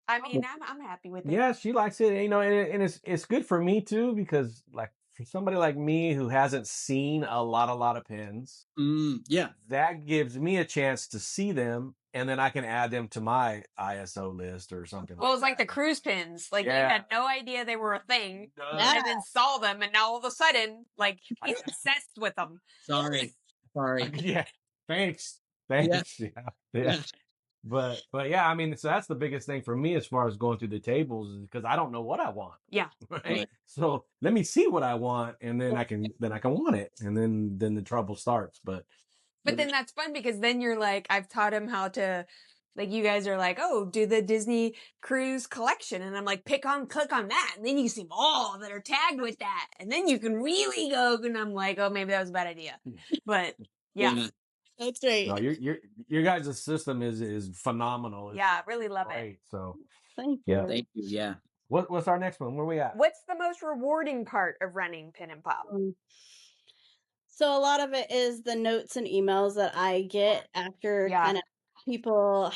I mean, I'm happy with it. Yeah, she likes it, and it's good for me too because like for somebody like me who hasn't seen a lot of pins, yeah. that gives me a chance to see them, and then I can add them to my ISO list or something. Well, it was like the cruise pins. Like you had no idea they were a thing, Yeah. and then saw them, and now all of a sudden, like he's obsessed with them. Sorry. Yeah, thanks. Yeah. Yeah. But yeah, I mean, so that's the biggest thing for me as far as going through the tables is because I don't know what I want. Yeah. Right. So let me see what I want, and then I can want it, and then the trouble starts. But then that's fun because then you're like, I've taught him how to, like, you guys are like, oh, do the Disney cruise collection. And I'm like, click on that. And then you see all that are tagged with that. And then you can really go. And I'm like, oh, maybe that was a bad idea. But yeah. That's great. no, your guys' system is phenomenal. It's Yeah, really love it. great. So Thank yeah. you. Thank you. Yeah. What's our next one? Where we at? What's the most rewarding part of running Pin and Pop? So a lot of it is the notes and emails that I get after Yeah. kind of people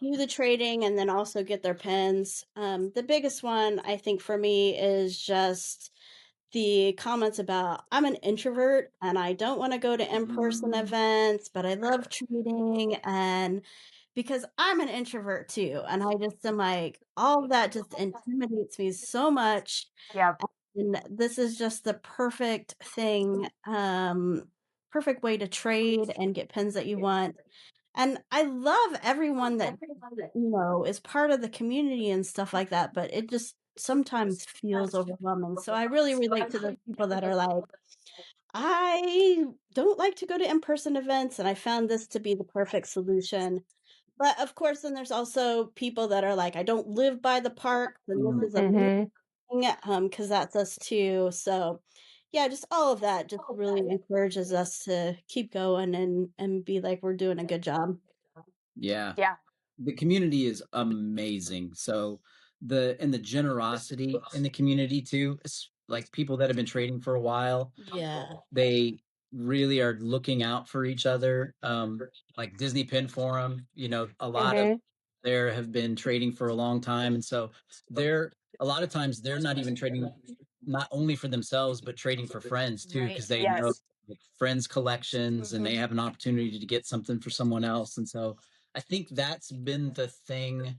do the trading and then also get their pins. The biggest one I think for me is just the comments about I'm an introvert and I don't want to go to in-person events, but I love trading and because I'm an introvert too. And I just am like, all of that just intimidates me so much. Yeah. And this is just the perfect thing, perfect way to trade and get pins that you want. And I love everyone that, is part of the community and stuff like that, but it just sometimes feels overwhelming. So I really relate to the people that are like, I don't like to go to in-person events, and I found this to be the perfect solution. But of course, then there's also people that are like, I don't live by the park, and this is amazing, because that's us too. So yeah, just all of that just really encourages us to keep going and be like we're doing a good job. Yeah. Yeah. The community is amazing. So the generosity in the community too. It's like people that have been trading for a while. Yeah. They really are looking out for each other. Like Disney Pin Forum, a lot of there have been trading for a long time, and so they're a lot of times they're not even trading not only for themselves but trading for friends too Right. because they Yes. know like, friends collections and they have an opportunity to get something for someone else, and so I think that's been the thing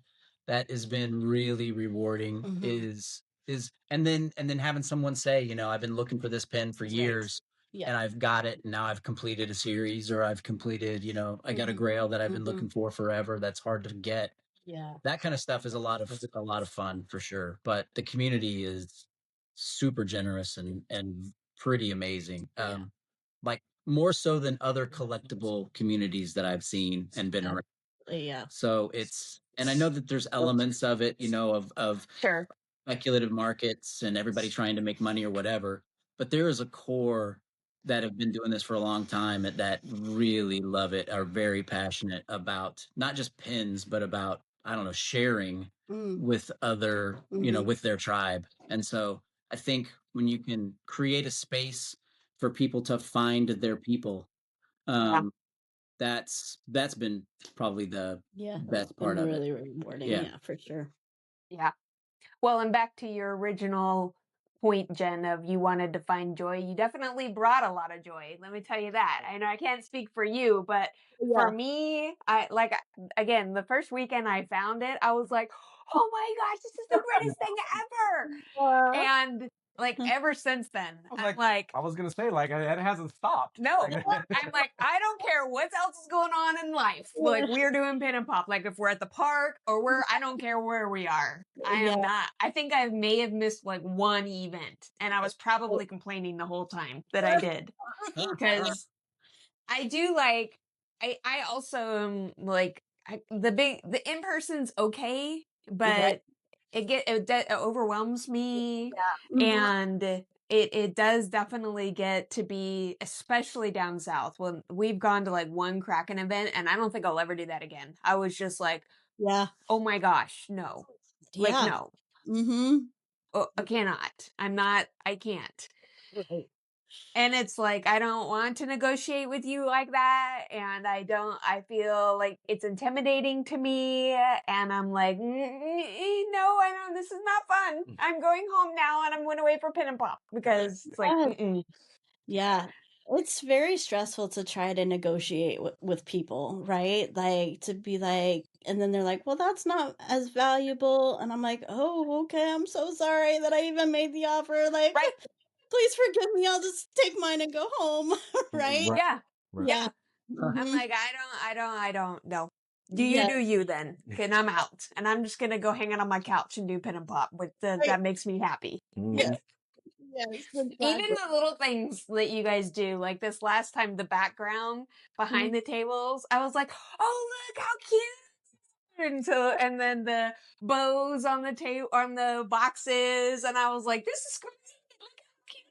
that has been really rewarding is and then having someone say, I've been looking for this pen for years and I've got it and now I've completed a series or I've completed, I got a grail that I've been looking for forever that's hard to get. Yeah. That kind of stuff is a lot of fun for sure. But the community is super generous and pretty amazing. Like more so than other collectible communities that I've seen and been around. Yeah. So and I know that there's elements of it, of Sure. speculative markets and everybody trying to make money or whatever. But there is a core that have been doing this for a long time that really love it, are very passionate about not just pins, but about, I don't know, sharing with other, with their tribe. And so I think when you can create a space for people to find their people, that's been probably the best part of it. Really rewarding. Yeah. Yeah, for sure. Yeah. Well, and back to your original point, Jen, of you wanted to find joy. You definitely brought a lot of joy. Let me tell you that. I know I can't speak for you, but for me, again, the first weekend I found it, I was like, oh my gosh, this is the greatest thing ever. And like ever since then, I'm like, I was gonna say, like, it hasn't stopped. no, I'm like, I don't care what else is going on in life. Like, we're doing pin and pop. Like, if we're at the park or I don't care where we are. I am not. I think I may have missed like one event, and I was probably complaining the whole time that I did, because I do like. I also am like the in person's okay, but it overwhelms me, and it does definitely get to be, especially down south, when we've gone to like one Kraken event, and I don't think I'll ever do that again. I was just like, oh my gosh, no, like no, I cannot. I can't. And it's like, I don't want to negotiate with you like that. And I feel like it's intimidating to me. And I'm like, no, I don't, this is not fun. I'm going home now and I'm going to wait for Pin and Pop, because it's like, Yeah, it's very stressful to try to negotiate with people, right? Like, to be like, and then they're like, well, that's not as valuable. And I'm like, oh, okay, I'm so sorry that I even made the offer. Like, right. Please forgive me. I'll just take mine and go home. Right? Yeah. Right. Yeah. Mhm. I'm like, I don't know. Do you do you then? And I'm out. And I'm just going to go hang out on my couch and do Pin and Pop. That makes me happy. Yes. Yes, Even exactly. the little things that you guys do, like this last time, the background behind the tables, I was like, oh, look how cute. And then the bows on the table, on the boxes. And I was like, this is great. Look how cute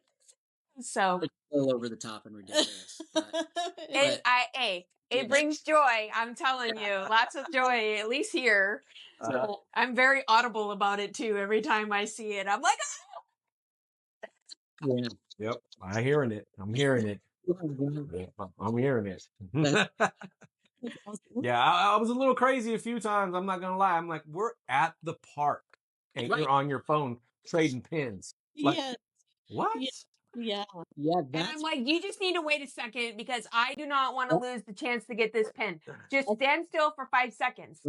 this is. So It's all over the top and ridiculous. it brings joy. I'm telling you, lots of joy, at least here. I'm very audible about it too. Every time I see it, I'm like, Yeah. Yep. I'm hearing it. I'm hearing it. I'm hearing it. Yeah, I was a little crazy a few times. I'm not gonna lie. I'm like, we're at the park, and you're on your phone trading pins. Like, Yes. what? Yeah. Yeah, and I'm like, you just need to wait a second, because I do not want to lose the chance to get this pin. Just stand still for 5 seconds.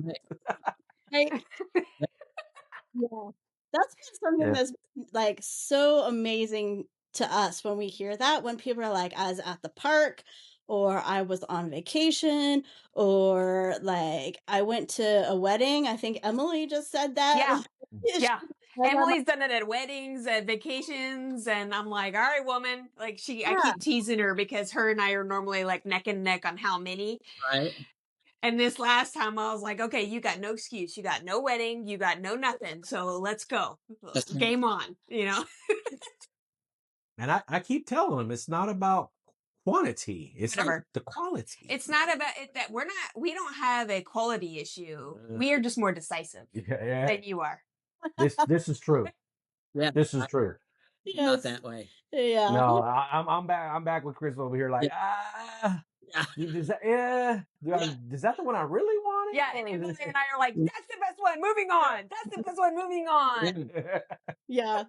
Right. Yeah. That's been something that's like so amazing to us when we hear that, when people are like, I was at the park, or I was on vacation, or like I went to a wedding. I think Emily just said that. Yeah. She Yeah. said that. Emily's done it at weddings, at vacations, and I'm like, all right, woman. Like, I keep teasing her, because her and I are normally like neck and neck on how many. Right. And this last time I was like, okay, you got no excuse. You got no wedding. You got no nothing. So let's go. Game on, you know? And I keep telling them, it's not about quantity. It's Whatever. the quality. It's not about it that we don't have a quality issue. We are just more decisive than you are. This is true. Yeah. This is true. Not that way. Yeah. No, I'm back. I'm back with Chris over here. Like, is that the one I really wanted? Yeah, and Emily and I are like, that's the best one. Moving on. That's the best one. Moving on. Yeah.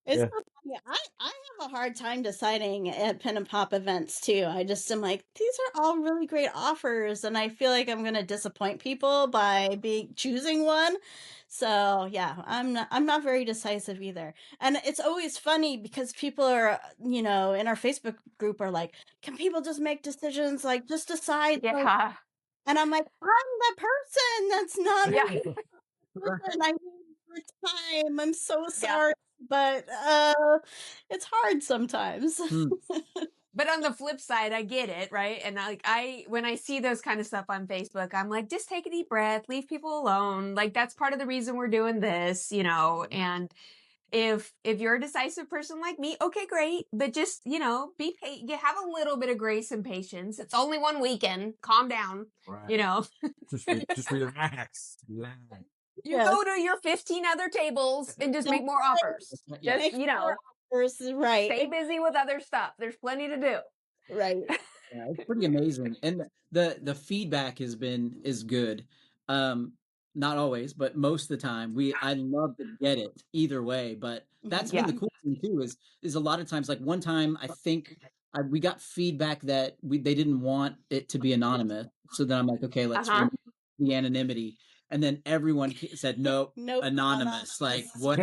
It's so funny. I have a hard time deciding at Pin and Pop events too. I just am like, these are all really great offers, and I feel like I'm gonna disappoint people by choosing one. So yeah, I'm not very decisive either. And it's always funny because people are, in our Facebook group are like, can people just make decisions, like just decide? Yeah. Like, and I'm like, I'm the person that's not. Yeah. I need more time. I'm so sorry, but it's hard sometimes. But on the flip side, I get it, right? And when I see those kind of stuff on Facebook, I'm like, just take a deep breath, leave people alone. Like, that's part of the reason we're doing this, and if you're a decisive person like me, okay, great. But just, be patient, have a little bit of grace and patience. It's only one weekend. Calm down, Right. Just relax. You go to your 15 other tables and just make more offers. Just, right. Stay busy with other stuff. There's plenty to do. Right. Yeah, it's pretty amazing. And the feedback is good. Not always, but most of the time. I love to get it either way, but that's been the cool thing too is a lot of times, like one time I think we got feedback that they didn't want it to be anonymous. So then I'm like, okay, let's Uh-huh. remove the anonymity. And then everyone said, nope, Nope, anonymous. Like what?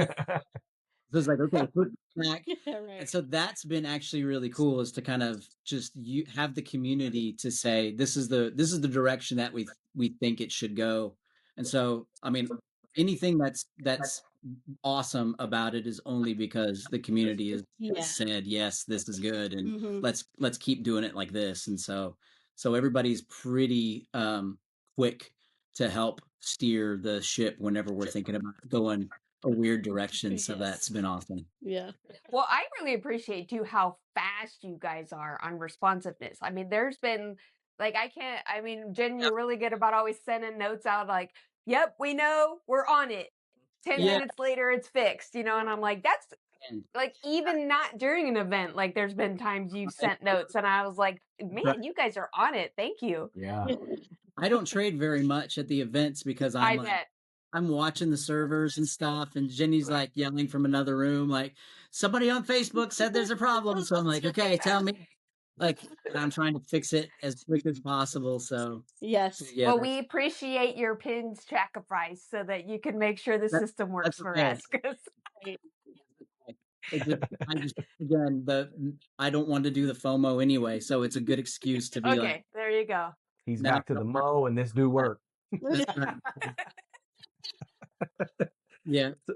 So it's like, okay, put it back. And Right. so that's been actually really cool, is to kind of just have the community to say, this is the direction that we think it should go. And so, I mean, anything that's awesome about it is only because the community has Yeah. said, yes, this is good, and Mhm. let's keep doing it like this. And so everybody's pretty quick to help steer the ship whenever we're thinking about going a weird direction. So that's Yes. been awesome. Yeah. Well, I really appreciate too how fast you guys are on responsiveness. I mean, there's been like I mean, Jen, you're really good about always sending notes out like, "Yep, we know, we're on it." 10 Yeah. minutes later it's fixed, and I'm like, that's And like even not during an event, like there's been times you've sent notes and I was like, right. "Man, you guys are on it. Thank you." Yeah. I don't trade very much at the events because I'm I like, bet. I'm watching the servers and stuff, and Jenny's like yelling from another room, like, somebody on Facebook said there's a problem. So I'm like, okay, tell me. Like, and I'm trying to fix it as quick as possible. So Yes. yeah, Well, we appreciate your pins sacrifice so that you can make sure the that, system works that's for okay. us. 'Cause It just, again, I don't want to do the FOMO anyway, so it's a good excuse to be like, okay, there you go. He's no, back to the mo and this do work. that's right. Yeah. So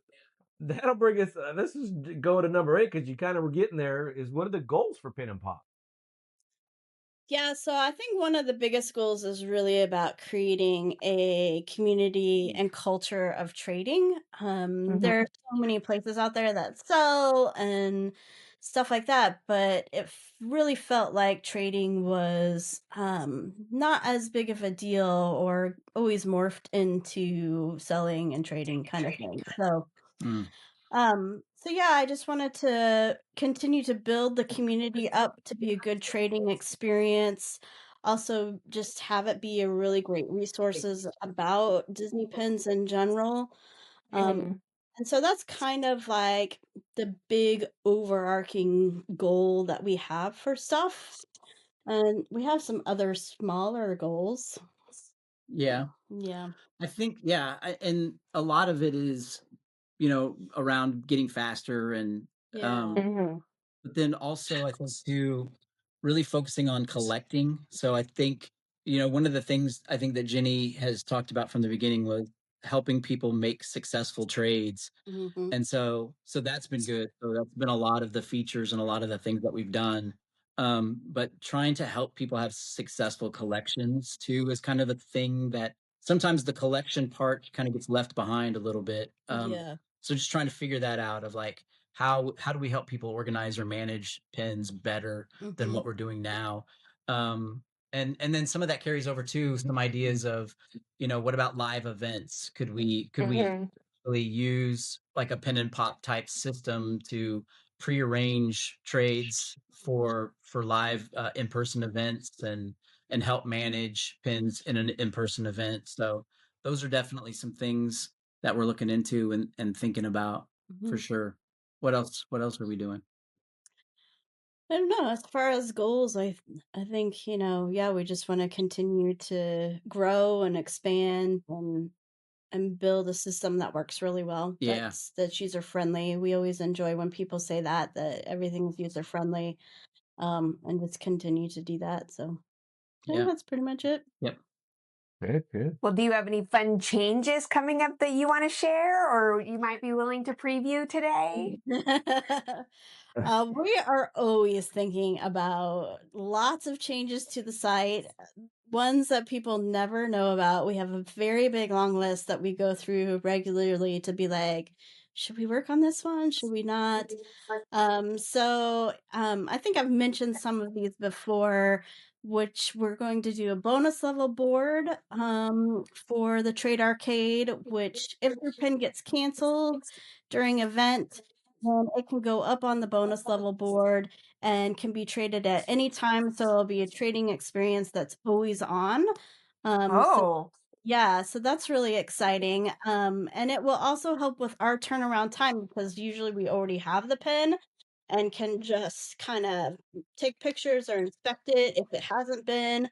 that'll bring us. This is go to number 8 because you kind of were getting there. Is what are the goals for Pin and Pop? Yeah, so I think one of the biggest goals is really about creating a community and culture of trading. There are so many places out there that sell and stuff like that, but really felt like trading was not as big of a deal, or always morphed into selling and trading kind of thing. So Mm. so yeah, I just wanted to continue to build the community up to be a good trading experience. Also, just have it be a really great resources about Disney pins in general. Um, Mhm. and so that's kind of like the big overarching goal that we have for stuff. And we have some other smaller goals. Yeah. Yeah. I think, yeah. And a lot of it is, around getting faster and, Yeah. um, Mhm. but then also I think too, really focusing on collecting. So I think, one of the things I think that Jenny has talked about from the beginning was helping people make successful trades. Hmm. And so that's been good. So that's been a lot of the features and a lot of the things that we've done. But trying to help people have successful collections too is kind of a thing that sometimes the collection part kind of gets left behind a little bit. Yeah. So just trying to figure that out, of like, how do we help people organize or manage pins better than Hmm. what we're doing now? And then some of that carries over to some ideas of, what about live events? Could we Mhm. really use like a pin and pop type system to prearrange trades for live in-person events, and help manage pins in an in-person event. So those are definitely some things that we're looking into and thinking about for sure. What else are we doing? I don't know. As far as goals, I think, yeah, we just want to continue to grow and expand and build a system that works really well. Yeah. That's user friendly. We always enjoy when people say that everything's user friendly. And just continue to do that. So I think Yeah. that's pretty much it. Yep. Good, good. Well, do you have any fun changes coming up that you want to share or you might be willing to preview today? We are always thinking about lots of changes to the site, ones that people never know about. We have a very big long list that we go through regularly to be like, should we work on this one? Should we not? I think I've mentioned some of these before, which we're going to do a bonus level board for the Trade Arcade, which if your pin gets canceled during event, then it can go up on the bonus level board and can be traded at any time. So it'll be a trading experience that's always on. So Oh. Yeah, so that's really exciting. And it will also help with our turnaround time because usually we already have the pin and can just kind of take pictures or inspect it if it hasn't been.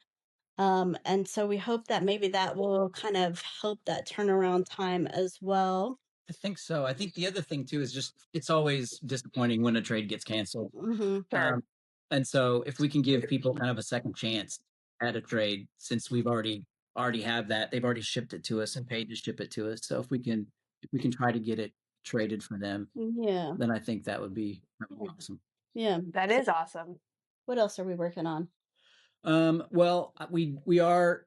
And so we hope that maybe that will kind of help that turnaround time as well. I think so. I think the other thing too is just it's always disappointing when a trade gets canceled. Hmm. Sure. And so if we can give people kind of a second chance at a trade, since we've already have that, they've already shipped it to us and paid to ship it to us. So if we can try to get it traded for them, Yeah, then I think that would be awesome. yeah. That So is awesome. what else are we working on? Well, we are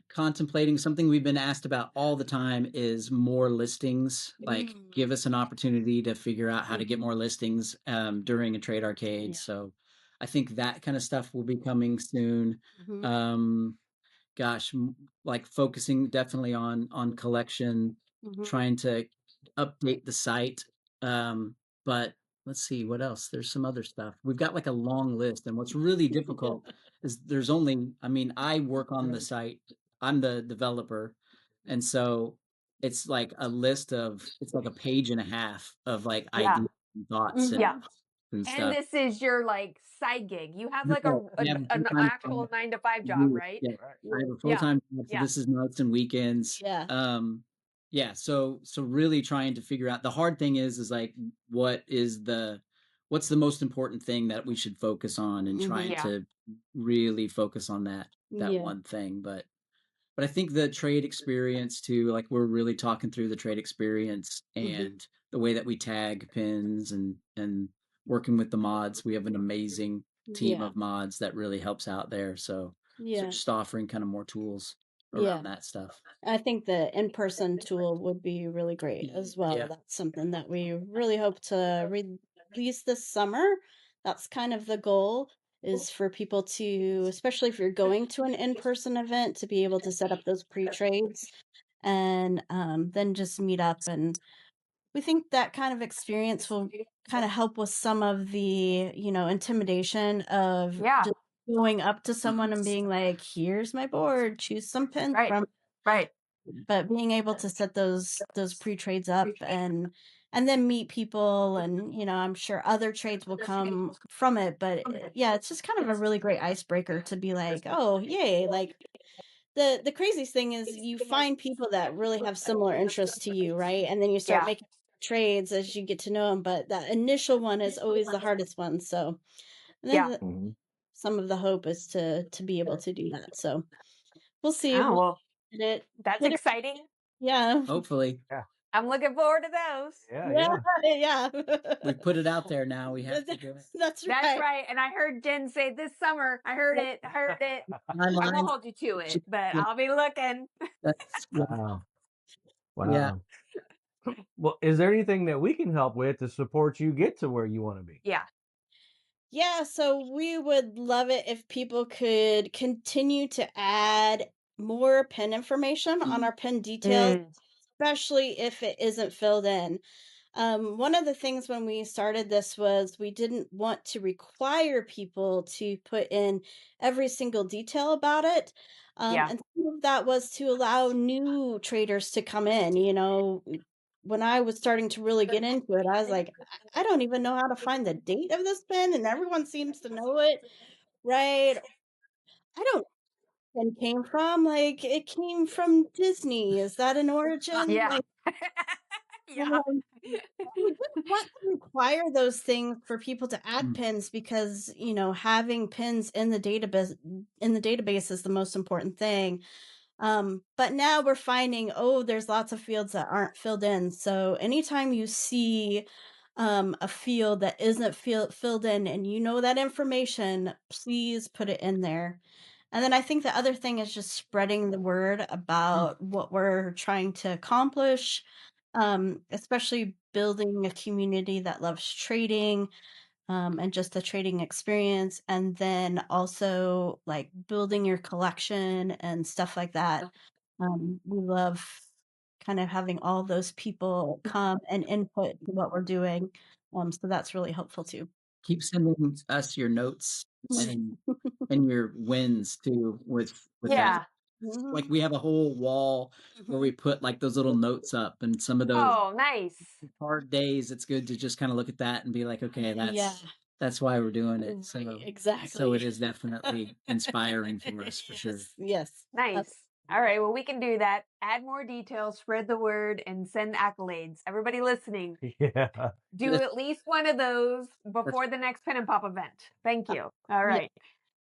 contemplating something we've been asked about all the time is more listings. Like, give us an opportunity to figure out how to get more listings during a trade arcade. Yeah. So, I think that kind of stuff will be coming soon. Mhm. Gosh, like focusing definitely on collection, Mhm. trying to update the site. But let's see what else. There's some other stuff. We've got like a long list, and what's really difficult is there's only. I mean, I work on the site. I'm the developer, and so it's like a list of. It's like a page and a half of like Yeah. ideas and thoughts Mhm. Yeah. and And stuff. this is your like side gig. You have like No, I have a an full-time actual job. 9 to 5 job, Mhm, right? yeah, I have a Yeah. full-time job, so Yeah. this is nights and weekends. Yeah. Yeah, so really trying to figure out the hard thing is like what is what's the most important thing that we should focus on and trying Yeah. to really focus on that Yeah. one thing. But I think the trade experience too, like we're really talking through the trade experience Mhm. and the way that we tag pins and working with the mods. We have an amazing team Yeah. of mods that really helps out there. So Yeah. just offering kind of more tools Yeah. around that stuff. I think the in-person tool would be really great as well. Yeah. That's something that we really hope to release this summer. That's kind of the goal is for people to, especially if you're going to an in-person event, to be able to set up those pre-trades and then just meet up. And we think that kind of experience will kind of help with some of the, intimidation of Yeah. just going up to someone and being like, here's my board, choose some pins Right. from, Right. but being able to set those pre-trades up and then meet people and I'm sure other trades will come from it, but yeah, it's just kind of a really great icebreaker to be like, oh yay, like the craziest thing is you find people that really have similar interests to you, right? And then you start Yeah. making trades as you get to know them, but that initial one is always the hardest one. So, and then Yeah. Mhm. some of the hope is to be able to do that. So, we'll see. Oh, We'll well, hit it. that's Hit it. exciting. Yeah. Hopefully. Yeah. I'm looking forward to those. Yeah. Yeah. We put it out there now. We have to do it. That's That's right. right. And I heard Jen say this summer. I heard it. I heard it. I won't Timeline. hold you to it, but Yeah, I'll be looking. that's yeah. Wow. Yeah. Wow. Well, is there anything that we can help with to support you get to where you want to be? Yeah. Yeah, so we would love it if people could continue to add more pin information on our pin details, Mm. especially if it isn't filled in. One of the things when we started this was we didn't want to require people to put in every single detail about it. Yeah. And some of that was to allow new traders to come in. When I was starting to really get into it, I was like, I don't even know how to find the date of this pin, and everyone seems to know it, right? I don't know where the pin came from. Like, it came from Disney. Is that an origin? Yeah. Like, Yeah. we didn't want to require those things for people to add pins because, having pins in the database is the most important thing. But now we're finding, oh, there's lots of fields that aren't filled in. So anytime you see a field that isn't filled in and you know that information, please put it in there. And then I think the other thing is just spreading the word about what we're trying to accomplish, especially building a community that loves trading and just the trading experience. And then also like building your collection and stuff like that. We love kind of having all those people come and input to what we're doing. So that's really helpful too. Keep sending us your notes and your wins too with that. Yeah. Like Mhm. we have a whole wall where we put like those little notes up, and some of those Oh, nice. hard days, it's good to just kind of look at that and be like, okay, Yeah. that's why we're doing it. Right, So exactly. it is definitely inspiring for us for sure. Yes, yes. Nice. All right. Well, we can do that. Add more details, spread the word, and send accolades. Everybody listening, Yeah. do at least one of those before the next Pin and Pop event. Thank you. All Yeah. right.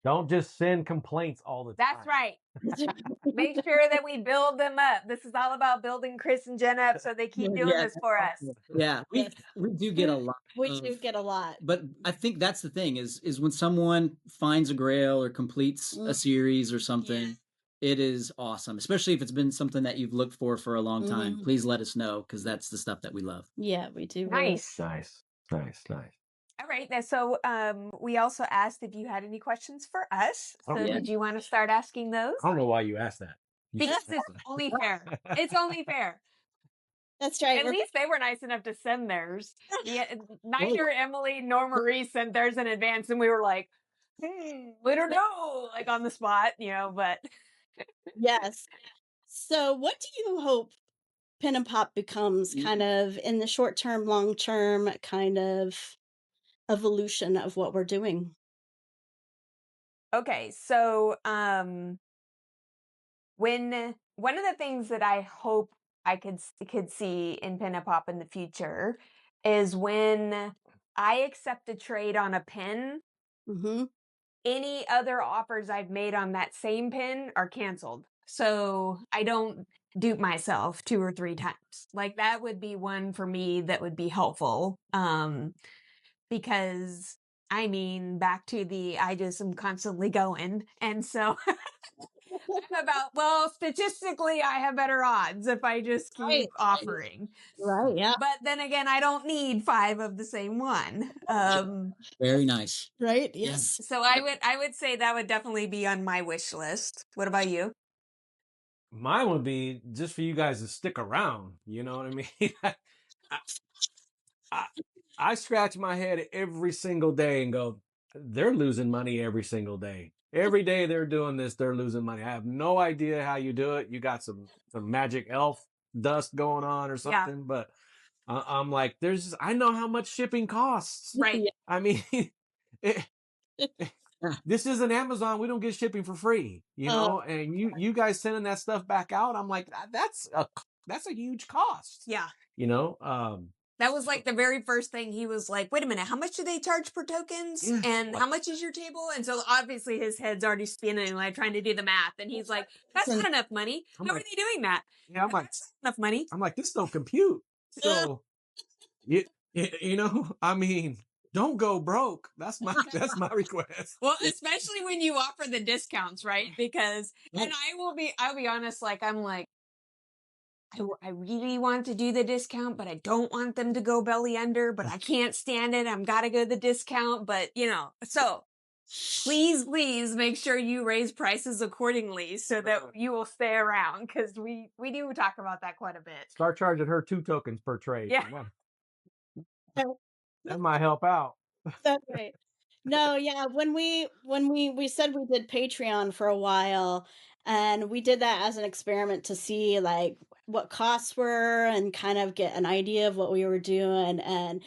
Don't just send complaints all the time. That's right. Make sure that we build them up. This is all about building Chris and Jen up so they keep doing Yeah, this for us. yeah, Yes. we do get a lot. We do get a lot. But I think that's the thing is when someone finds a grail or completes a series or something, it is awesome. Especially if it's been something that you've looked for a long time. Please let us know, because that's the stuff that we love. Yeah, we do. really. Nice. Nice. All right. So we also asked if you had any questions for us. So Okay. did you want to start asking those? I don't know why you asked that. Because it's only fair. It's only fair. That's right. At least they were nice enough to send theirs. Neither Emily nor Marie sent theirs in advance, and we were like, we don't know, like on the spot, but Yes. So, what do you hope Pin and Pop becomes kind of in the short term, long term kind of evolution of what we're doing? okay. So when one of the things that I hope I could see in Pin and Pop in the future is when I accept a trade on a pin, Mm-hmm. any other offers I've made on that same pin are canceled. So I don't dupe myself 2 or 3 times. Like that would be one for me that would be helpful. Because I mean, back to I just am constantly going. And so I'm about, well, statistically, I have better odds if I just keep offering. Right. Yeah. But then again, I don't need 5 of the same one. Very nice. Right. Yes. So I would say that would definitely be on my wish list. What about you? Mine would be just for you guys to stick around. You know what I mean? I, I, I scratch my head every single day and go, they're losing money every single day. Every day they're doing this, they're losing money. I have no idea how you do it. You got some magic elf dust going on or Yeah. something, but I'm like, I know how much shipping costs. Right. I mean, it, this isn't Amazon. We don't get shipping for free, and you guys sending that stuff back out. I'm like, that's a huge cost. Yeah. That was like the very first thing. He was like, wait a minute, how much do they charge per tokens? Yeah. And how much is your table? And so obviously his head's already spinning, like trying to do the math. And he's like, that's not enough money. How are they doing that? Yeah, I'm like, that's not enough money. I'm like, this don't compute. So, I mean, don't go broke. That's my request. Well, especially when you offer the discounts, right? Because, and I'll be honest, like, I'm like, I really want to do the discount, but I don't want them to go belly under, but I can't stand it. I'm got to go the discount, but so please make sure you raise prices accordingly so that you will stay around. Cause we do talk about that quite a bit. Start charging her 2 tokens per trade. Yeah. That might help out. That's right. No, yeah, when we said we did Patreon for a while, and we did that as an experiment to see like what costs were and kind of get an idea of what we were doing. And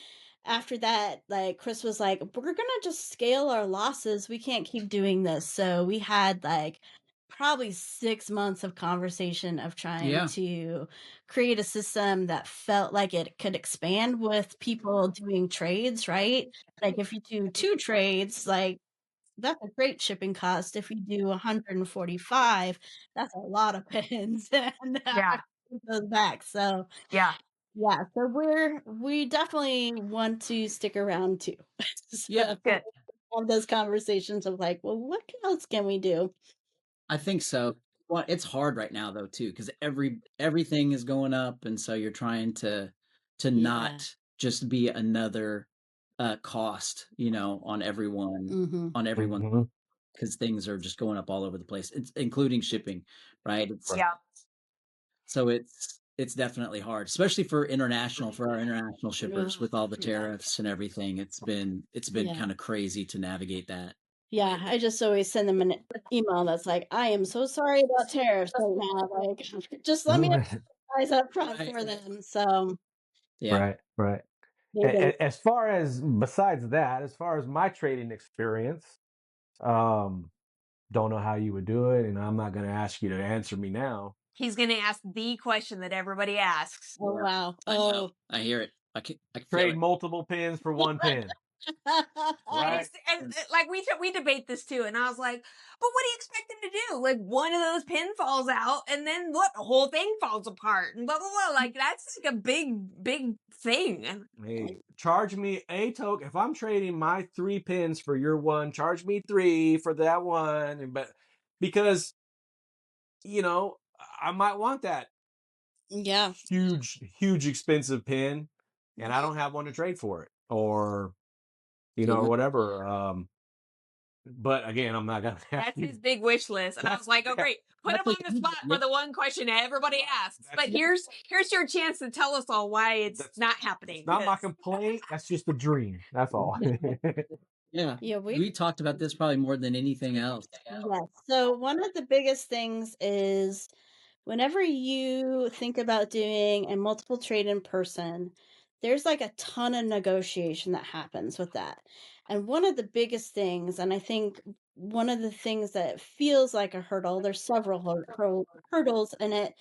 after that, like Chris was like, we're gonna just scale our losses. We can't keep doing this. So we had like probably 6 months of conversation of trying to create a system that felt like it could expand with people doing trades, right? Like if you do 2 trades, like that's a great shipping cost. If you do 145, that's a lot of pins and Yeah. goes back. So Yeah. so we definitely want to stick around too. Yeah. Good. Have those conversations of like, well, what else can we do? I think so. Well, it's hard right now though too, because everything is going up, and so you're trying to not just be another cost, on everyone, because things are just going up all over the place. It's including shipping, right? So it's definitely hard, especially for our international shippers with all the tariffs and everything. It's been kind of crazy to navigate that. Yeah, I just always send them an email that's like, "I am so sorry about tariffs right now, like, just let me advise up front Right. for them." So, Yeah. Right, right. they've been As far as besides that, as far as my trading experience, um, don't know how you would do it, and I'm not going to ask you to answer me now. He's going to ask the question that everybody asks. Oh, wow. I know. Oh. I hear it. I feel Trade it. multiple pins for one pin, right? And like we debate this too, and I was like, but what do you expect him to do? Like one of those pins falls out, and then what? The whole thing falls apart, and blah blah blah. Like that's like a big thing. Hey, charge me a token if I'm trading my 3 pins for your one. Charge me 3 for that one, but because I might want that Yeah. huge expensive pin, and I don't have one to trade for it, or Yeah. or whatever. But again, I'm not gonna ask That's you. his big wish list, and I was like, oh Yeah, great, put him That's what on the you spot do. for Yeah. the one question everybody asks. But here's your chance to tell us all why it's that's not happening. it's not my 'cause- complaint. That's just a dream. That's all. Yeah. Yeah, We talked about this probably more than anything else. yes. So one of the biggest things is whenever you think about doing a multiple trade in person, there's like a ton of negotiation that happens with that. And one of the biggest things, and I think one of the things that feels like a hurdle, there's several hurdles in it,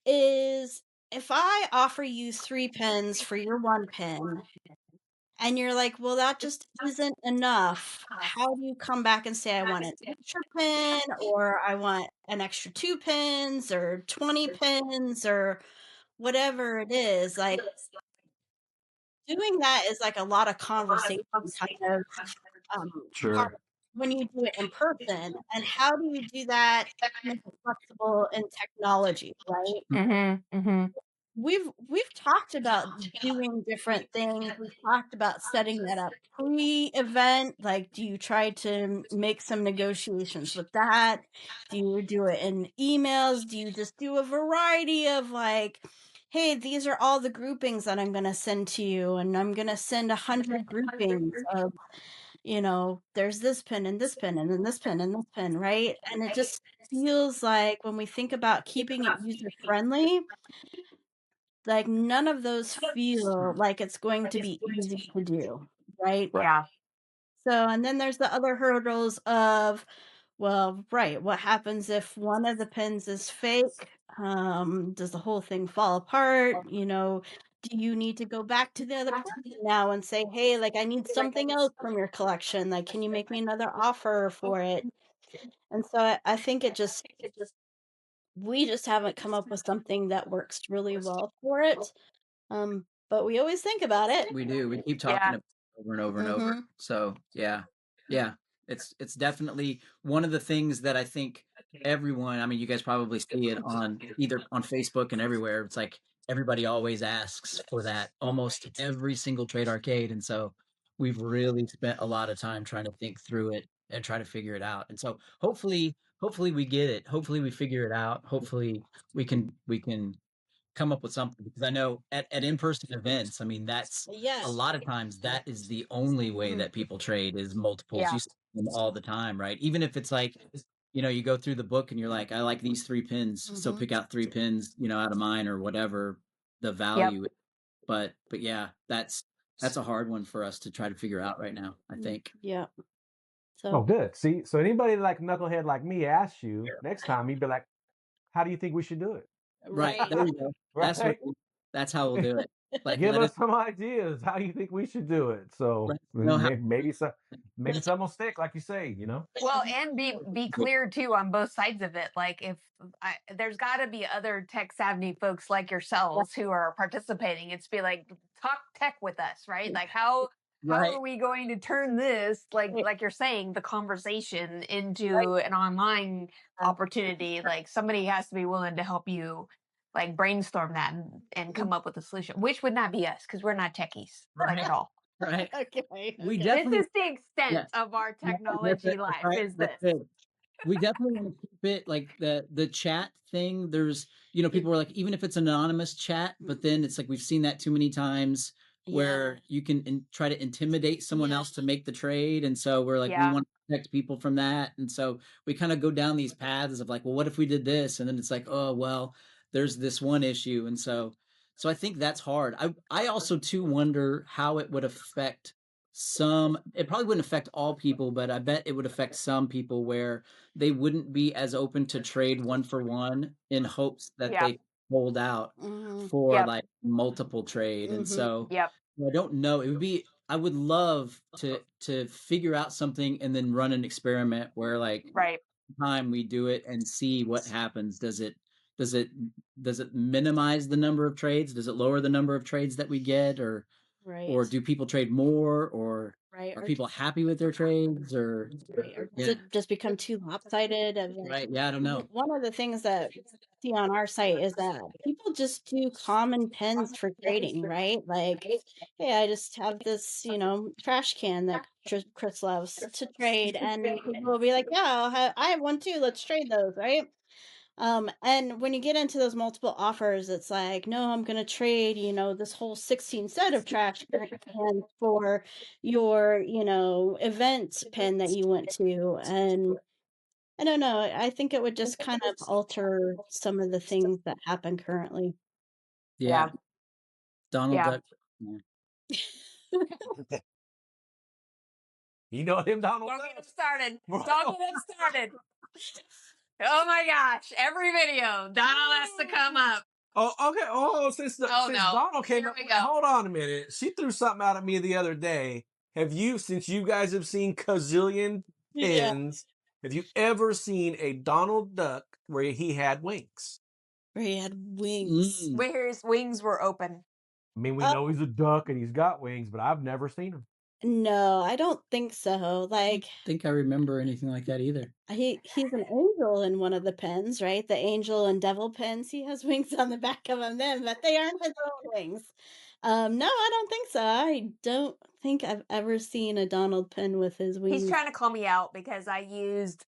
is if I offer you 3 pins for your 1 pin, and you're like, well, that just isn't enough. How do you come back and say, I want an extra pin, or I want an extra 2 pins, or 20 pins, or whatever it is? Like, doing that is like a lot of conversation kind of part Sure. when you do it in person. And how do you do that to make it flexible in technology, right? Mm-hmm. We've talked about doing different things. We've talked about setting that up pre-event. Like, do you try to make some negotiations with that? Do you do it in emails? Do you just do a variety of like, hey, these are all the groupings that I'm going to send to you, and I'm going to send 100 groupings of, there's this pin and this pin and then this pin and this pin, right? And it just feels like when we think about keeping it user friendly, like, none of those feel like it's going to be easy to do, right? Yeah. So, and then there's the other hurdles of, well, right, what happens if one of the pins is fake? Does the whole thing fall apart? Do you need to go back to the other person now and say, hey, like, I need something else from your collection? Like, can you make me another offer for it? And so I think we just haven't come up with something that works really well for it. But we always think about it. We do. We keep talking Yeah. about it over and over and over. Mhm. So yeah. It's definitely one of the things that I think everyone, I mean, you guys probably see it on either on Facebook and everywhere. It's like everybody always asks for that almost every single trade arcade. And so we've really spent a lot of time trying to think through it and try to figure it out. And so hopefully we get it. Hopefully we figure it out. Hopefully we can come up with something, because I know at in-person events, I mean, that's Yes. a lot of times that is the only way that people trade is multiples. Yeah. You see them all the time, right? Even if it's like, you go through the book and you're like, I like these 3 pins, so pick out 3 pins, out of mine or whatever the value is. But yeah, that's a hard one for us to try to figure out right now, I think. Yeah. Oh, So good. See, so anybody like knucklehead like me asks you next time, you'd be like, "How do you think we should do it?" Right. right. There you go. That's Right? That's how we'll do it. Like, Give let us us some ideas. How you think we should do it? So let us know how. maybe some will stick, like you say. Well, and be clear too on both sides of it. Like if there's got to be other tech savvy folks like yourselves who are participating. It's be like talk tech with us, right? Like how Right. are we going to turn this like you're saying the conversation into an online opportunity? Like somebody has to be willing to help you like brainstorm that and come up with a solution, which would not be us because we're not techies like at all. Right. Okay. We Okay. definitely. This is the extent Yeah. of our Yeah, technology that's life. right. Is That's this? it. We definitely want to keep it like the chat thing. There's, people are like, even if it's an anonymous chat, but then it's like we've seen that too many times where you can try to intimidate someone else to make the trade. And so we're like, we want to protect people from that. And so we kind of go down these paths of like, well, what if we did this? And then it's like, oh, well, there's this one issue. And so I think that's hard. I also too wonder how it would affect it probably wouldn't affect all people, but I bet it would affect some people where they wouldn't be as open to trade one for one in hopes that they hold out for like multiple trade. And so I don't know. It would be, I would love to figure out something and then run an experiment where like time we do it and see what happens. Does it minimize the number of trades? Does it lower the number of trades that we get, or do people trade more, or are people happy with their trades, or does it just become too lopsided? Yeah, I don't know. One of the things that we see on our site is that people just do common pins for trading, right? Like, hey, I just have this, trash can that Chris loves to trade, and people will be like, yeah, I have one too. Let's trade those, right? And when you get into those multiple offers, it's like, no, I'm going to trade, this whole 16 set of trash cans for your, event pin that you went to. And I don't know. I think it would just kind of alter some of the things that happen currently. Yeah. Donald Duck. You know him, Donald Don't Duck? get him started. Don't get him started. Oh my gosh. Every video, Donald has to come up. Oh, okay. Oh, since Donald came up, hold on a minute. She threw something out at me the other day. Since you guys have seen Kazillion pins, have you ever seen a Donald Duck where he had wings? Where he had wings. Where his wings were open. I mean, we know he's a duck and he's got wings, but I've never seen him. No, I don't think so. Like, I don't think I remember anything like that either. He's an angel in one of the pins, right? The angel and devil pins. He has wings on the back of them, but they aren't his own wings. No, I don't think so. I don't think I've ever seen a Donald pin with his wings. He's trying to call me out because I used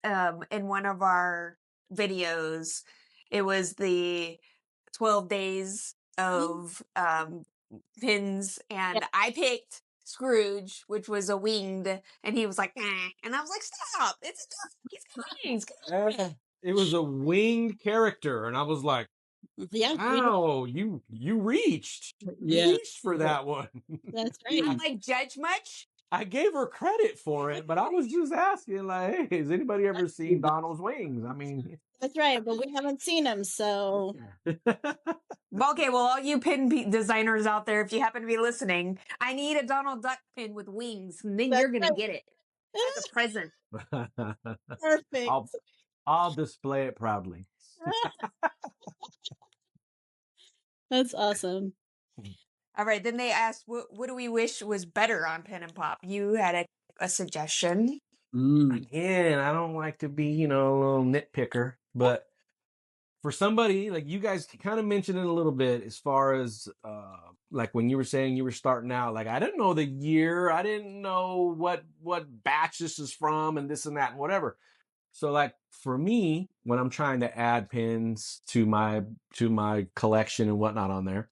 in one of our videos, it was the 12 days of pins, and I picked Scrooge, which was a winged, and he was like, eh. And I was like, stop, it's a duck. He's got wings. It was a winged character, and I was like, wow, you reached. You reached for that one. That's right. You don't like judge much? I gave her credit for it, but I was just asking, like, hey, has anybody ever seen Donald's wings? I mean, that's right, but we haven't seen him, so. Okay, well, all you pin designers out there, if you happen to be listening, I need a Donald Duck pin with wings, and then you're gonna get it as a present. Perfect. I'll display it proudly. That's awesome. All right, then they asked, what do we wish was better on Pin and Pop? You had a suggestion. Again, I don't like to be, a little nitpicker, but for somebody like you guys kind of mentioned it a little bit as far as like when you were saying you were starting out, like I didn't know the year, I didn't know what batch this is from and this and that and whatever. So like for me, when I'm trying to add pins to my collection and whatnot on there,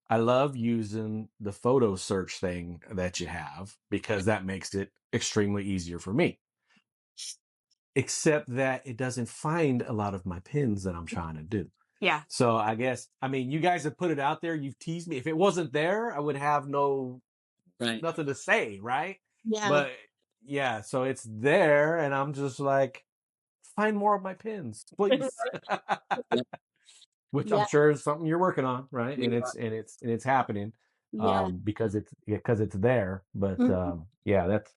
I love using the photo search thing that you have because that makes it extremely easier for me. Except that it doesn't find a lot of my pins that I'm trying to do. Yeah. So I guess, you guys have put it out there. You've teased me. If it wasn't there, I would have nothing to say, right? Yeah. But yeah, so it's there, and I'm just like, find more of my pins, please. Which I'm sure is something you're working on, right? And it's happening, because it's there. But that's.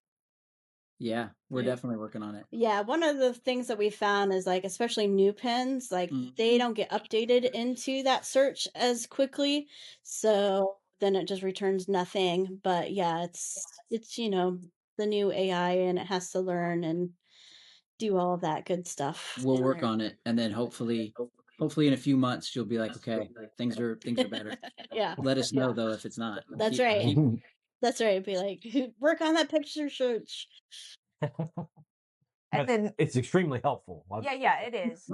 Yeah, we're definitely working on it. Yeah, one of the things that we found is like, especially new pins, like they don't get updated into that search as quickly. So then it just returns nothing. But yeah, it's the new AI, and it has to learn and do all of that good stuff. We'll work on it, and then hopefully in a few months you'll be like, okay, things are better. Yeah. Let us know though if it's not. That's right. That's right. Be like, work on that picture search. And then it's extremely helpful. Yeah, it is.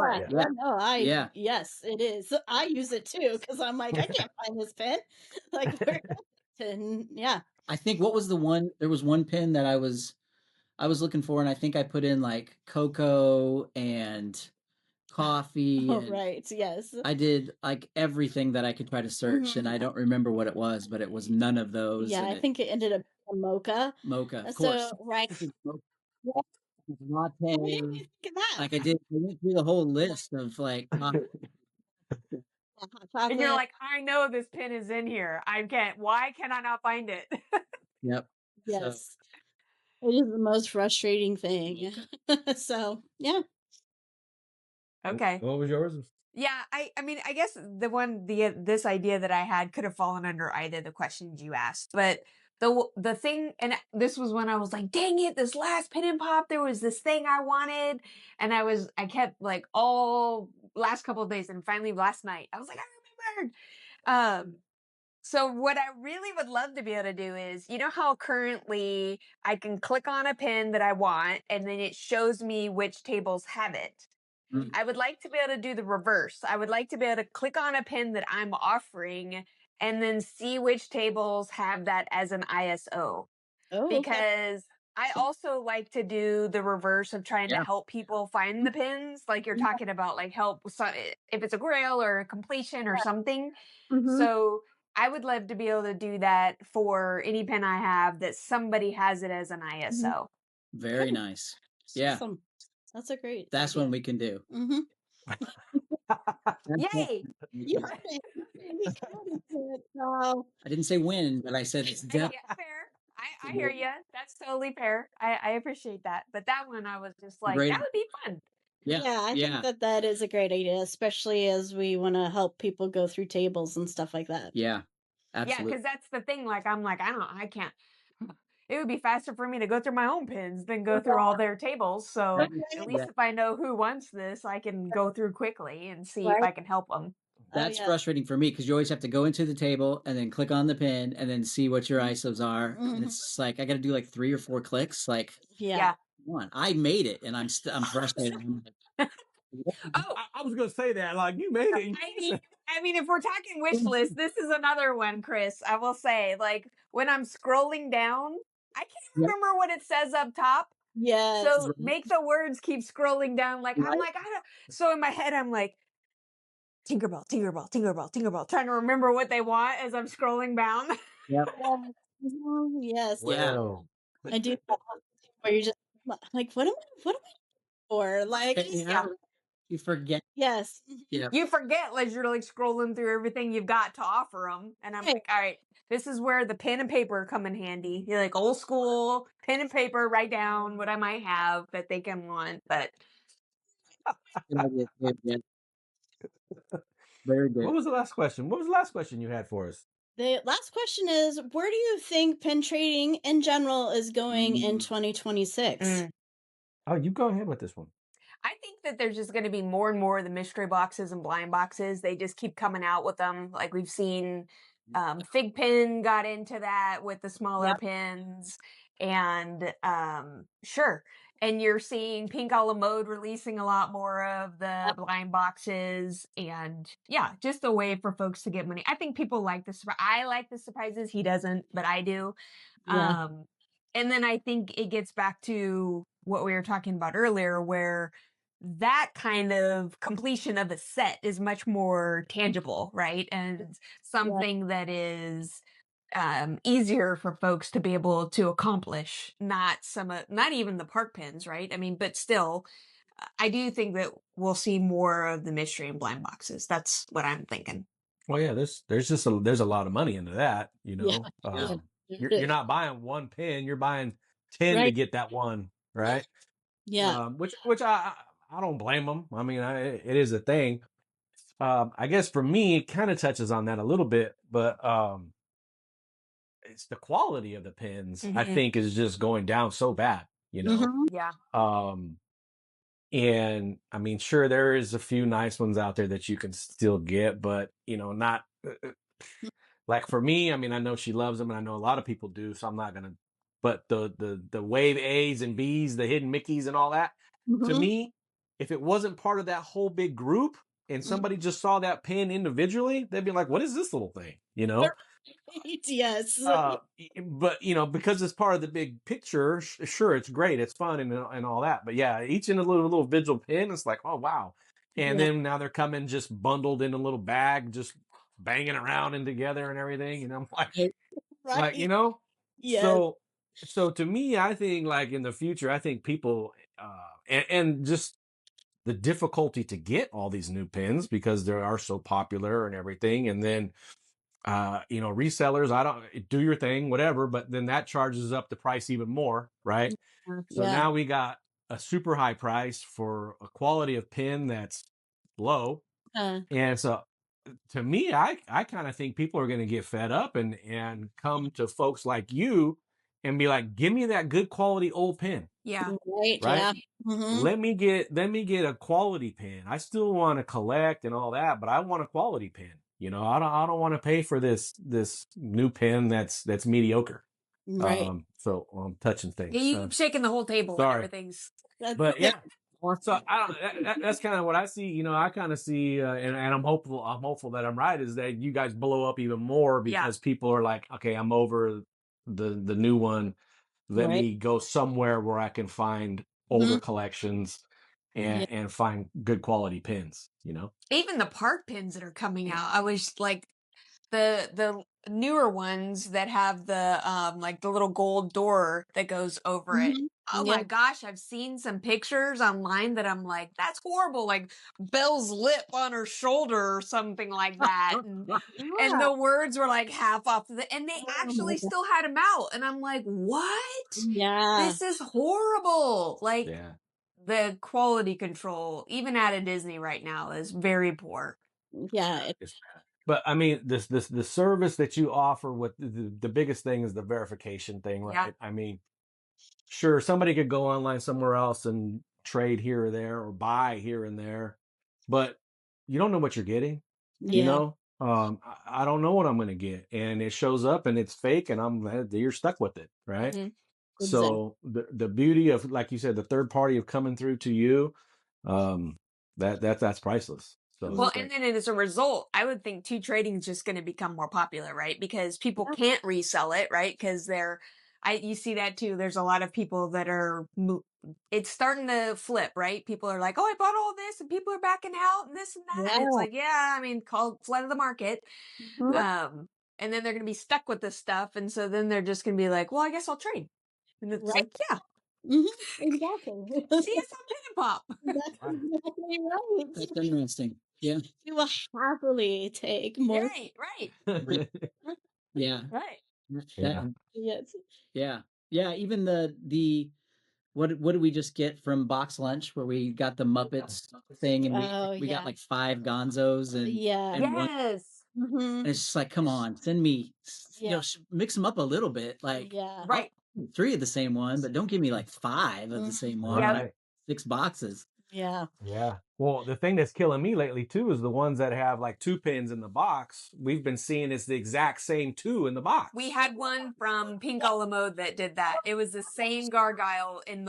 Yes, it is. I use it too because I'm like, I can't find this pin. Like, And yeah. I think what was the one? There was one pin that I was looking for, and I think I put in like cocoa and coffee, Oh, and right. Yes. I did like everything that I could try to search, and I don't remember what it was, but it was none of those. Yeah, And I think it ended up a mocha. mocha, of course. So, right. Yeah. Latte. Why didn't you think of that? Like I went through the whole list of like Hot And you're chocolate. like, I know this pin is in here. I can't. Why can I not find it? Yep. So Yes. It is the most frustrating thing. So, yeah. Okay. What was yours? Yeah, I mean, I guess this idea that I had could have fallen under either of the questions you asked, but the thing, and this was when I was like, dang it, this last pin and pop, there was this thing I wanted, and I kept like all last couple of days, and finally last night, I was like, I remembered. So what I really would love to be able to do is, you know how currently I can click on a pin that I want, and then it shows me which tables have it. I would like to be able to do the reverse. I would like to be able to click on a pin that I'm offering and then see which tables have that as an ISO. Oh, okay. Because I also like to do the reverse of trying to Yeah. help people find the pins, like you're talking about, like help if it's a grail or a completion or something. Mhm. So I would love to be able to do that for any pin I have that somebody has it as an ISO. very Okay. nice. Yeah, Awesome. That's a great that's idea. one we can do. Mm-hmm. Yay! You got it. We got it. So, I didn't say when, but I said it's Yeah, definitely. fair. I hear you. That's totally fair. I appreciate that. But that one, I was just like, Great. that would be fun. Yeah, yeah, I yeah, think that is a great idea, especially as we want to help people go through tables and stuff like that. yeah, Yeah, absolutely. because that's the thing. Like, I'm like, I can't. It would be faster for me to go through my own pins than go through all their tables. So Right, at least yeah. if I know who wants this, I can go through quickly and see if Right. I can help them. That's yeah. frustrating for me because you always have to go into the table and then click on the pin and then see what your ISOs are, and Mhm. it's just like I got to do like 3 or 4 clicks. Like, Yeah. Yeah. come on, I made it, and I'm frustrated. I'm like, Oh, I was gonna say that, like you made it. I mean, if we're talking wish list, this is another one, Chris. I will say, like, when I'm scrolling down, I can't Yep. remember what it says up top. Yes. So make the words keep scrolling down. Like, I'm Right. like, I don't. So in my head, I'm like, Tinkerbell, Tinkerbell, Tinkerbell, Tinkerbell, trying to remember what they want as I'm scrolling down. Yep. Yes. Yeah. Well, I do that where you're just like, what am I for? Like, Yeah. You forget. yes. Yeah. You forget as you're like scrolling through everything you've got to offer them. And I'm Right. like, all right, this is where the pen and paper come in handy. You're like old school pen and paper, write down what I might have that they can want. But Good idea. Good, yeah. Very good. what was the last question? What was the last question you had for us? The last question is, where do you think pen trading in general is going in 2026? Oh, you go ahead with this one. I think that there's just going to be more and more of the mystery boxes and blind boxes. They just keep coming out with them. Like we've seen Fig Pin got into that with the smaller Yep. pins. And sure. And you're seeing Pink a la Mode releasing a lot more of the blind boxes. And yeah, just a way for folks to get money. I think people like the surprise. I like the surprises. He doesn't, but I do. Yeah. And then I think it gets back to what we were talking about earlier, where that kind of completion of a set is much more tangible, right? And something that is easier for folks to be able to accomplish, not not even the park pins, right? I mean, but still, I do think that we'll see more of the mystery and blind boxes. That's what I'm thinking. Well, yeah, there's a lot of money into that, you Yeah. know. You're not buying one pin, you're buying 10 to Right. get that one, right? Yeah. Which I don't blame them. I mean, it is a thing. I guess for me, it kind of touches on that a little bit, but it's the quality of the pins. I Mhm. think is just going down so bad, you know. Mhm. Yeah. And I mean, sure, there is a few nice ones out there that you can still get, but not like for me. I mean, I know she loves them, and I know a lot of people do, so I'm not gonna. But the wave A's and B's, the hidden Mickeys, and all that, to Mhm. me, if it wasn't part of that whole big group, and somebody just saw that pin individually, they'd be like, "What is this little thing?" You know. Yes. But because it's part of the big picture, sure, it's great, it's fun and all that. But yeah, each in a little visual pin, it's like, oh wow. And Yeah. then now they're coming just bundled in a little bag, just banging around and together and everything. And I'm like, Right. Yes. so to me, I think like in the future, I think people and just the difficulty to get all these new pins because they are so popular and everything. And then resellers, I don't do your thing, whatever, but then that charges up the price even more, right? So Yeah. now we got a super high price for a quality of pin that's low. Uh, And so to me, I kind of think people are going to get fed up and come to folks like you and be like, give me that good quality old pin, Yeah. right. right? Yeah. Mm-hmm. Let me get a quality pin. I still want to collect and all that, but I want a quality pin. I don't want to pay for this new pin that's mediocre. Right. So I'm touching Yeah, things. you keep shaking the whole table and Sorry. everything's. That's But okay. yeah, so I don't. That's kind of what I see. I kind of see, and I'm hopeful. I'm hopeful that I'm right. Is that you guys blow up even more Yeah. because people are like, okay, I'm over the new one. Let Right. me go somewhere where I can find older collections Yeah. and find good quality pins. Even the park pins that are coming out, I was like, the newer ones that have the like the little gold door that goes over it. Mhm. Oh Yeah. my gosh, I've seen some pictures online that I'm like, that's horrible. Like Belle's lip on her shoulder or something like that. And the words were like half off and they Oh my actually God. still had them out. And I'm like, what? Yeah. This is horrible. Like Yeah. the quality control, even at a Disney right now, is very poor. Yeah. But I mean, the service that you offer with the biggest thing is the verification thing, right? Yeah. I mean, sure, somebody could go online somewhere else and trade here or there or buy here and there, but you don't know what you're getting. Yeah. I don't know what I'm going to get, and it shows up and it's fake, and you're stuck with it, right? Mhm. Exactly. So the beauty of, like you said, the third party of coming through to you, um, that's priceless. So Well, it's and great. then as a result, I would think two trading is just going to become more popular, right? Because people can't resell it, right? Because you see that too. There's a lot of people that are, it's starting to flip, right? People are like, oh, I bought all this and people are backing out and this and that. And it's Yeah. like, yeah, I mean, call flood of the market. Mhm. And then they're going to be stuck with this stuff. And so then they're just going to be like, well, I guess I'll trade. And it's Right. like, yeah, Exactly. see us on Pin and Pop. That's exactly right. That's interesting. Yeah. We will happily take more. Right. Yeah. Right. Yeah. Yes. Yeah. Yeah. Even the what did we just get from Box Lunch where we got the Muppets thing and Oh, we got yeah. like 5 Gonzos Yeah. and one, Yes. Mhm. and it's just like, come on, send me, Yeah. mix them up a little bit. Like, Yeah. Right. 3 of the same one, but don't give me like 5 of the same one. Yeah. Like 6 boxes. Yeah. Yeah. Well, the thing that's killing me lately too is the ones that have like 2 pins in the box. We've been seeing it's the exact same 2 in the box. We had one from Pink a la Mode that did that. It was the same gargoyle in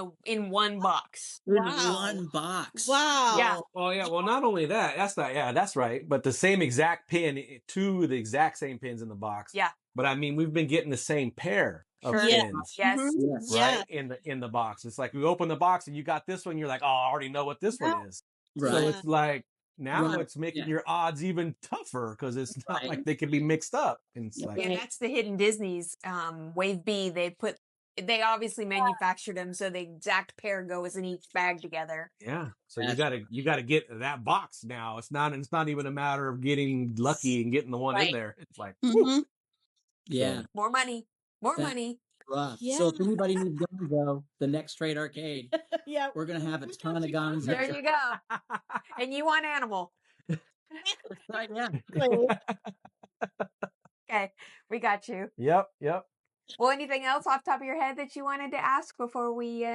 one box. In Wow. one box. Wow. Yeah. Oh yeah. Well, not only that, that's right. But the same exact pin, 2 of the exact same pins in the box. Yeah. But I mean, we've been getting the same pair of Sure. Yeah. pins. Yes. Mhm. Yes. Right Yeah. in the box. It's like we open the box and you got this one. You're like, oh, I already know what this one Yeah. is. Right. So Yeah. it's like now Right. it's making Yeah. your odds even tougher because it's not Right. like they can be mixed up. And it's Yeah. like, Yeah, Right. that's the Hidden Disney's Wave B. They obviously manufactured them so the exact pair goes in each bag together. yeah. So That's you gotta get that box now. It's not even a matter of getting lucky and getting the one in Right. there. It's like, Mhm. yeah. So, More money. More That- money. rough. Yeah. So if anybody needs Gonzo, the next Trade Arcade, Yeah. we're gonna have a ton of There Gonzo. you go. And you want animal. Right, yeah. Exactly. Okay. We got you. Yep. Well, anything else off the top of your head that you wanted to ask before we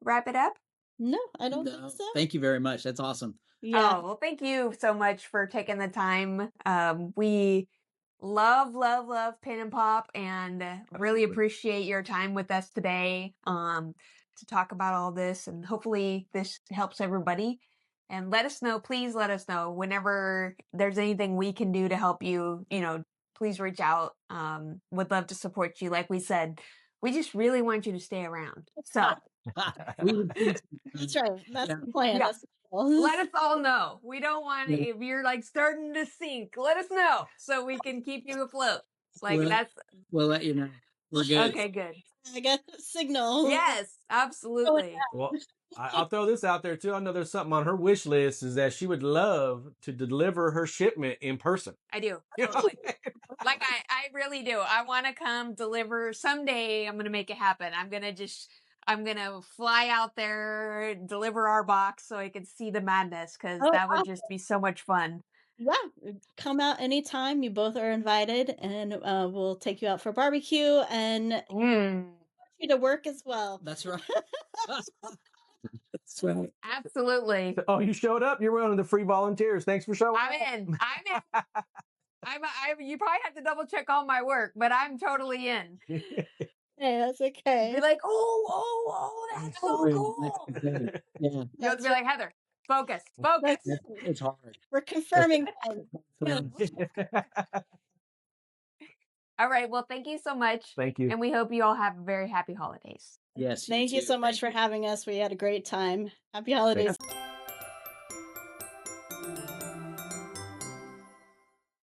wrap it up? No, I don't No, think so. thank you very much. That's awesome. Yeah. Oh, well, thank you so much for taking the time. We love, love, love Pin and Pop and really appreciate your time with us today to talk about all this. And hopefully this helps everybody. And please let us know whenever there's anything we can do to help you, please reach out. Would love to support you. Like we said, we just really want you to stay around. So That's right. That's Yeah. the plan. Yeah. That's the goal. let us all know. We don't want Yeah. if you're like starting to sink, let us know so we can keep you afloat. Like We'll let you know. We're good. okay, good. I got a signal. Yes, absolutely. I'll throw this out there too. I know there's something on her wish list is that she would love to deliver her shipment in person. I do. You know? Totally. Like I really do. I want to come deliver someday. I'm going to make it happen. I'm going to fly out there, deliver our box so I can see the madness because Oh, that would awesome. just be so much fun. Yeah, come out anytime. You both are invited, and we'll take you out for barbecue and you to work as well. That's right. That's right. Absolutely. Oh, you showed up. You're one of the free volunteers. Thanks for showing I'm in. You probably have to double check all my work, but I'm totally in. Hey, that's okay. Be like, oh, that's so cool. Yeah. You have to be like, Heather, focus. It's hard. We're confirming. All right. Well, thank you so much. Thank you. And we hope you all have very happy holidays. Yes. Thank you so much for having us. We had a great time. Happy holidays.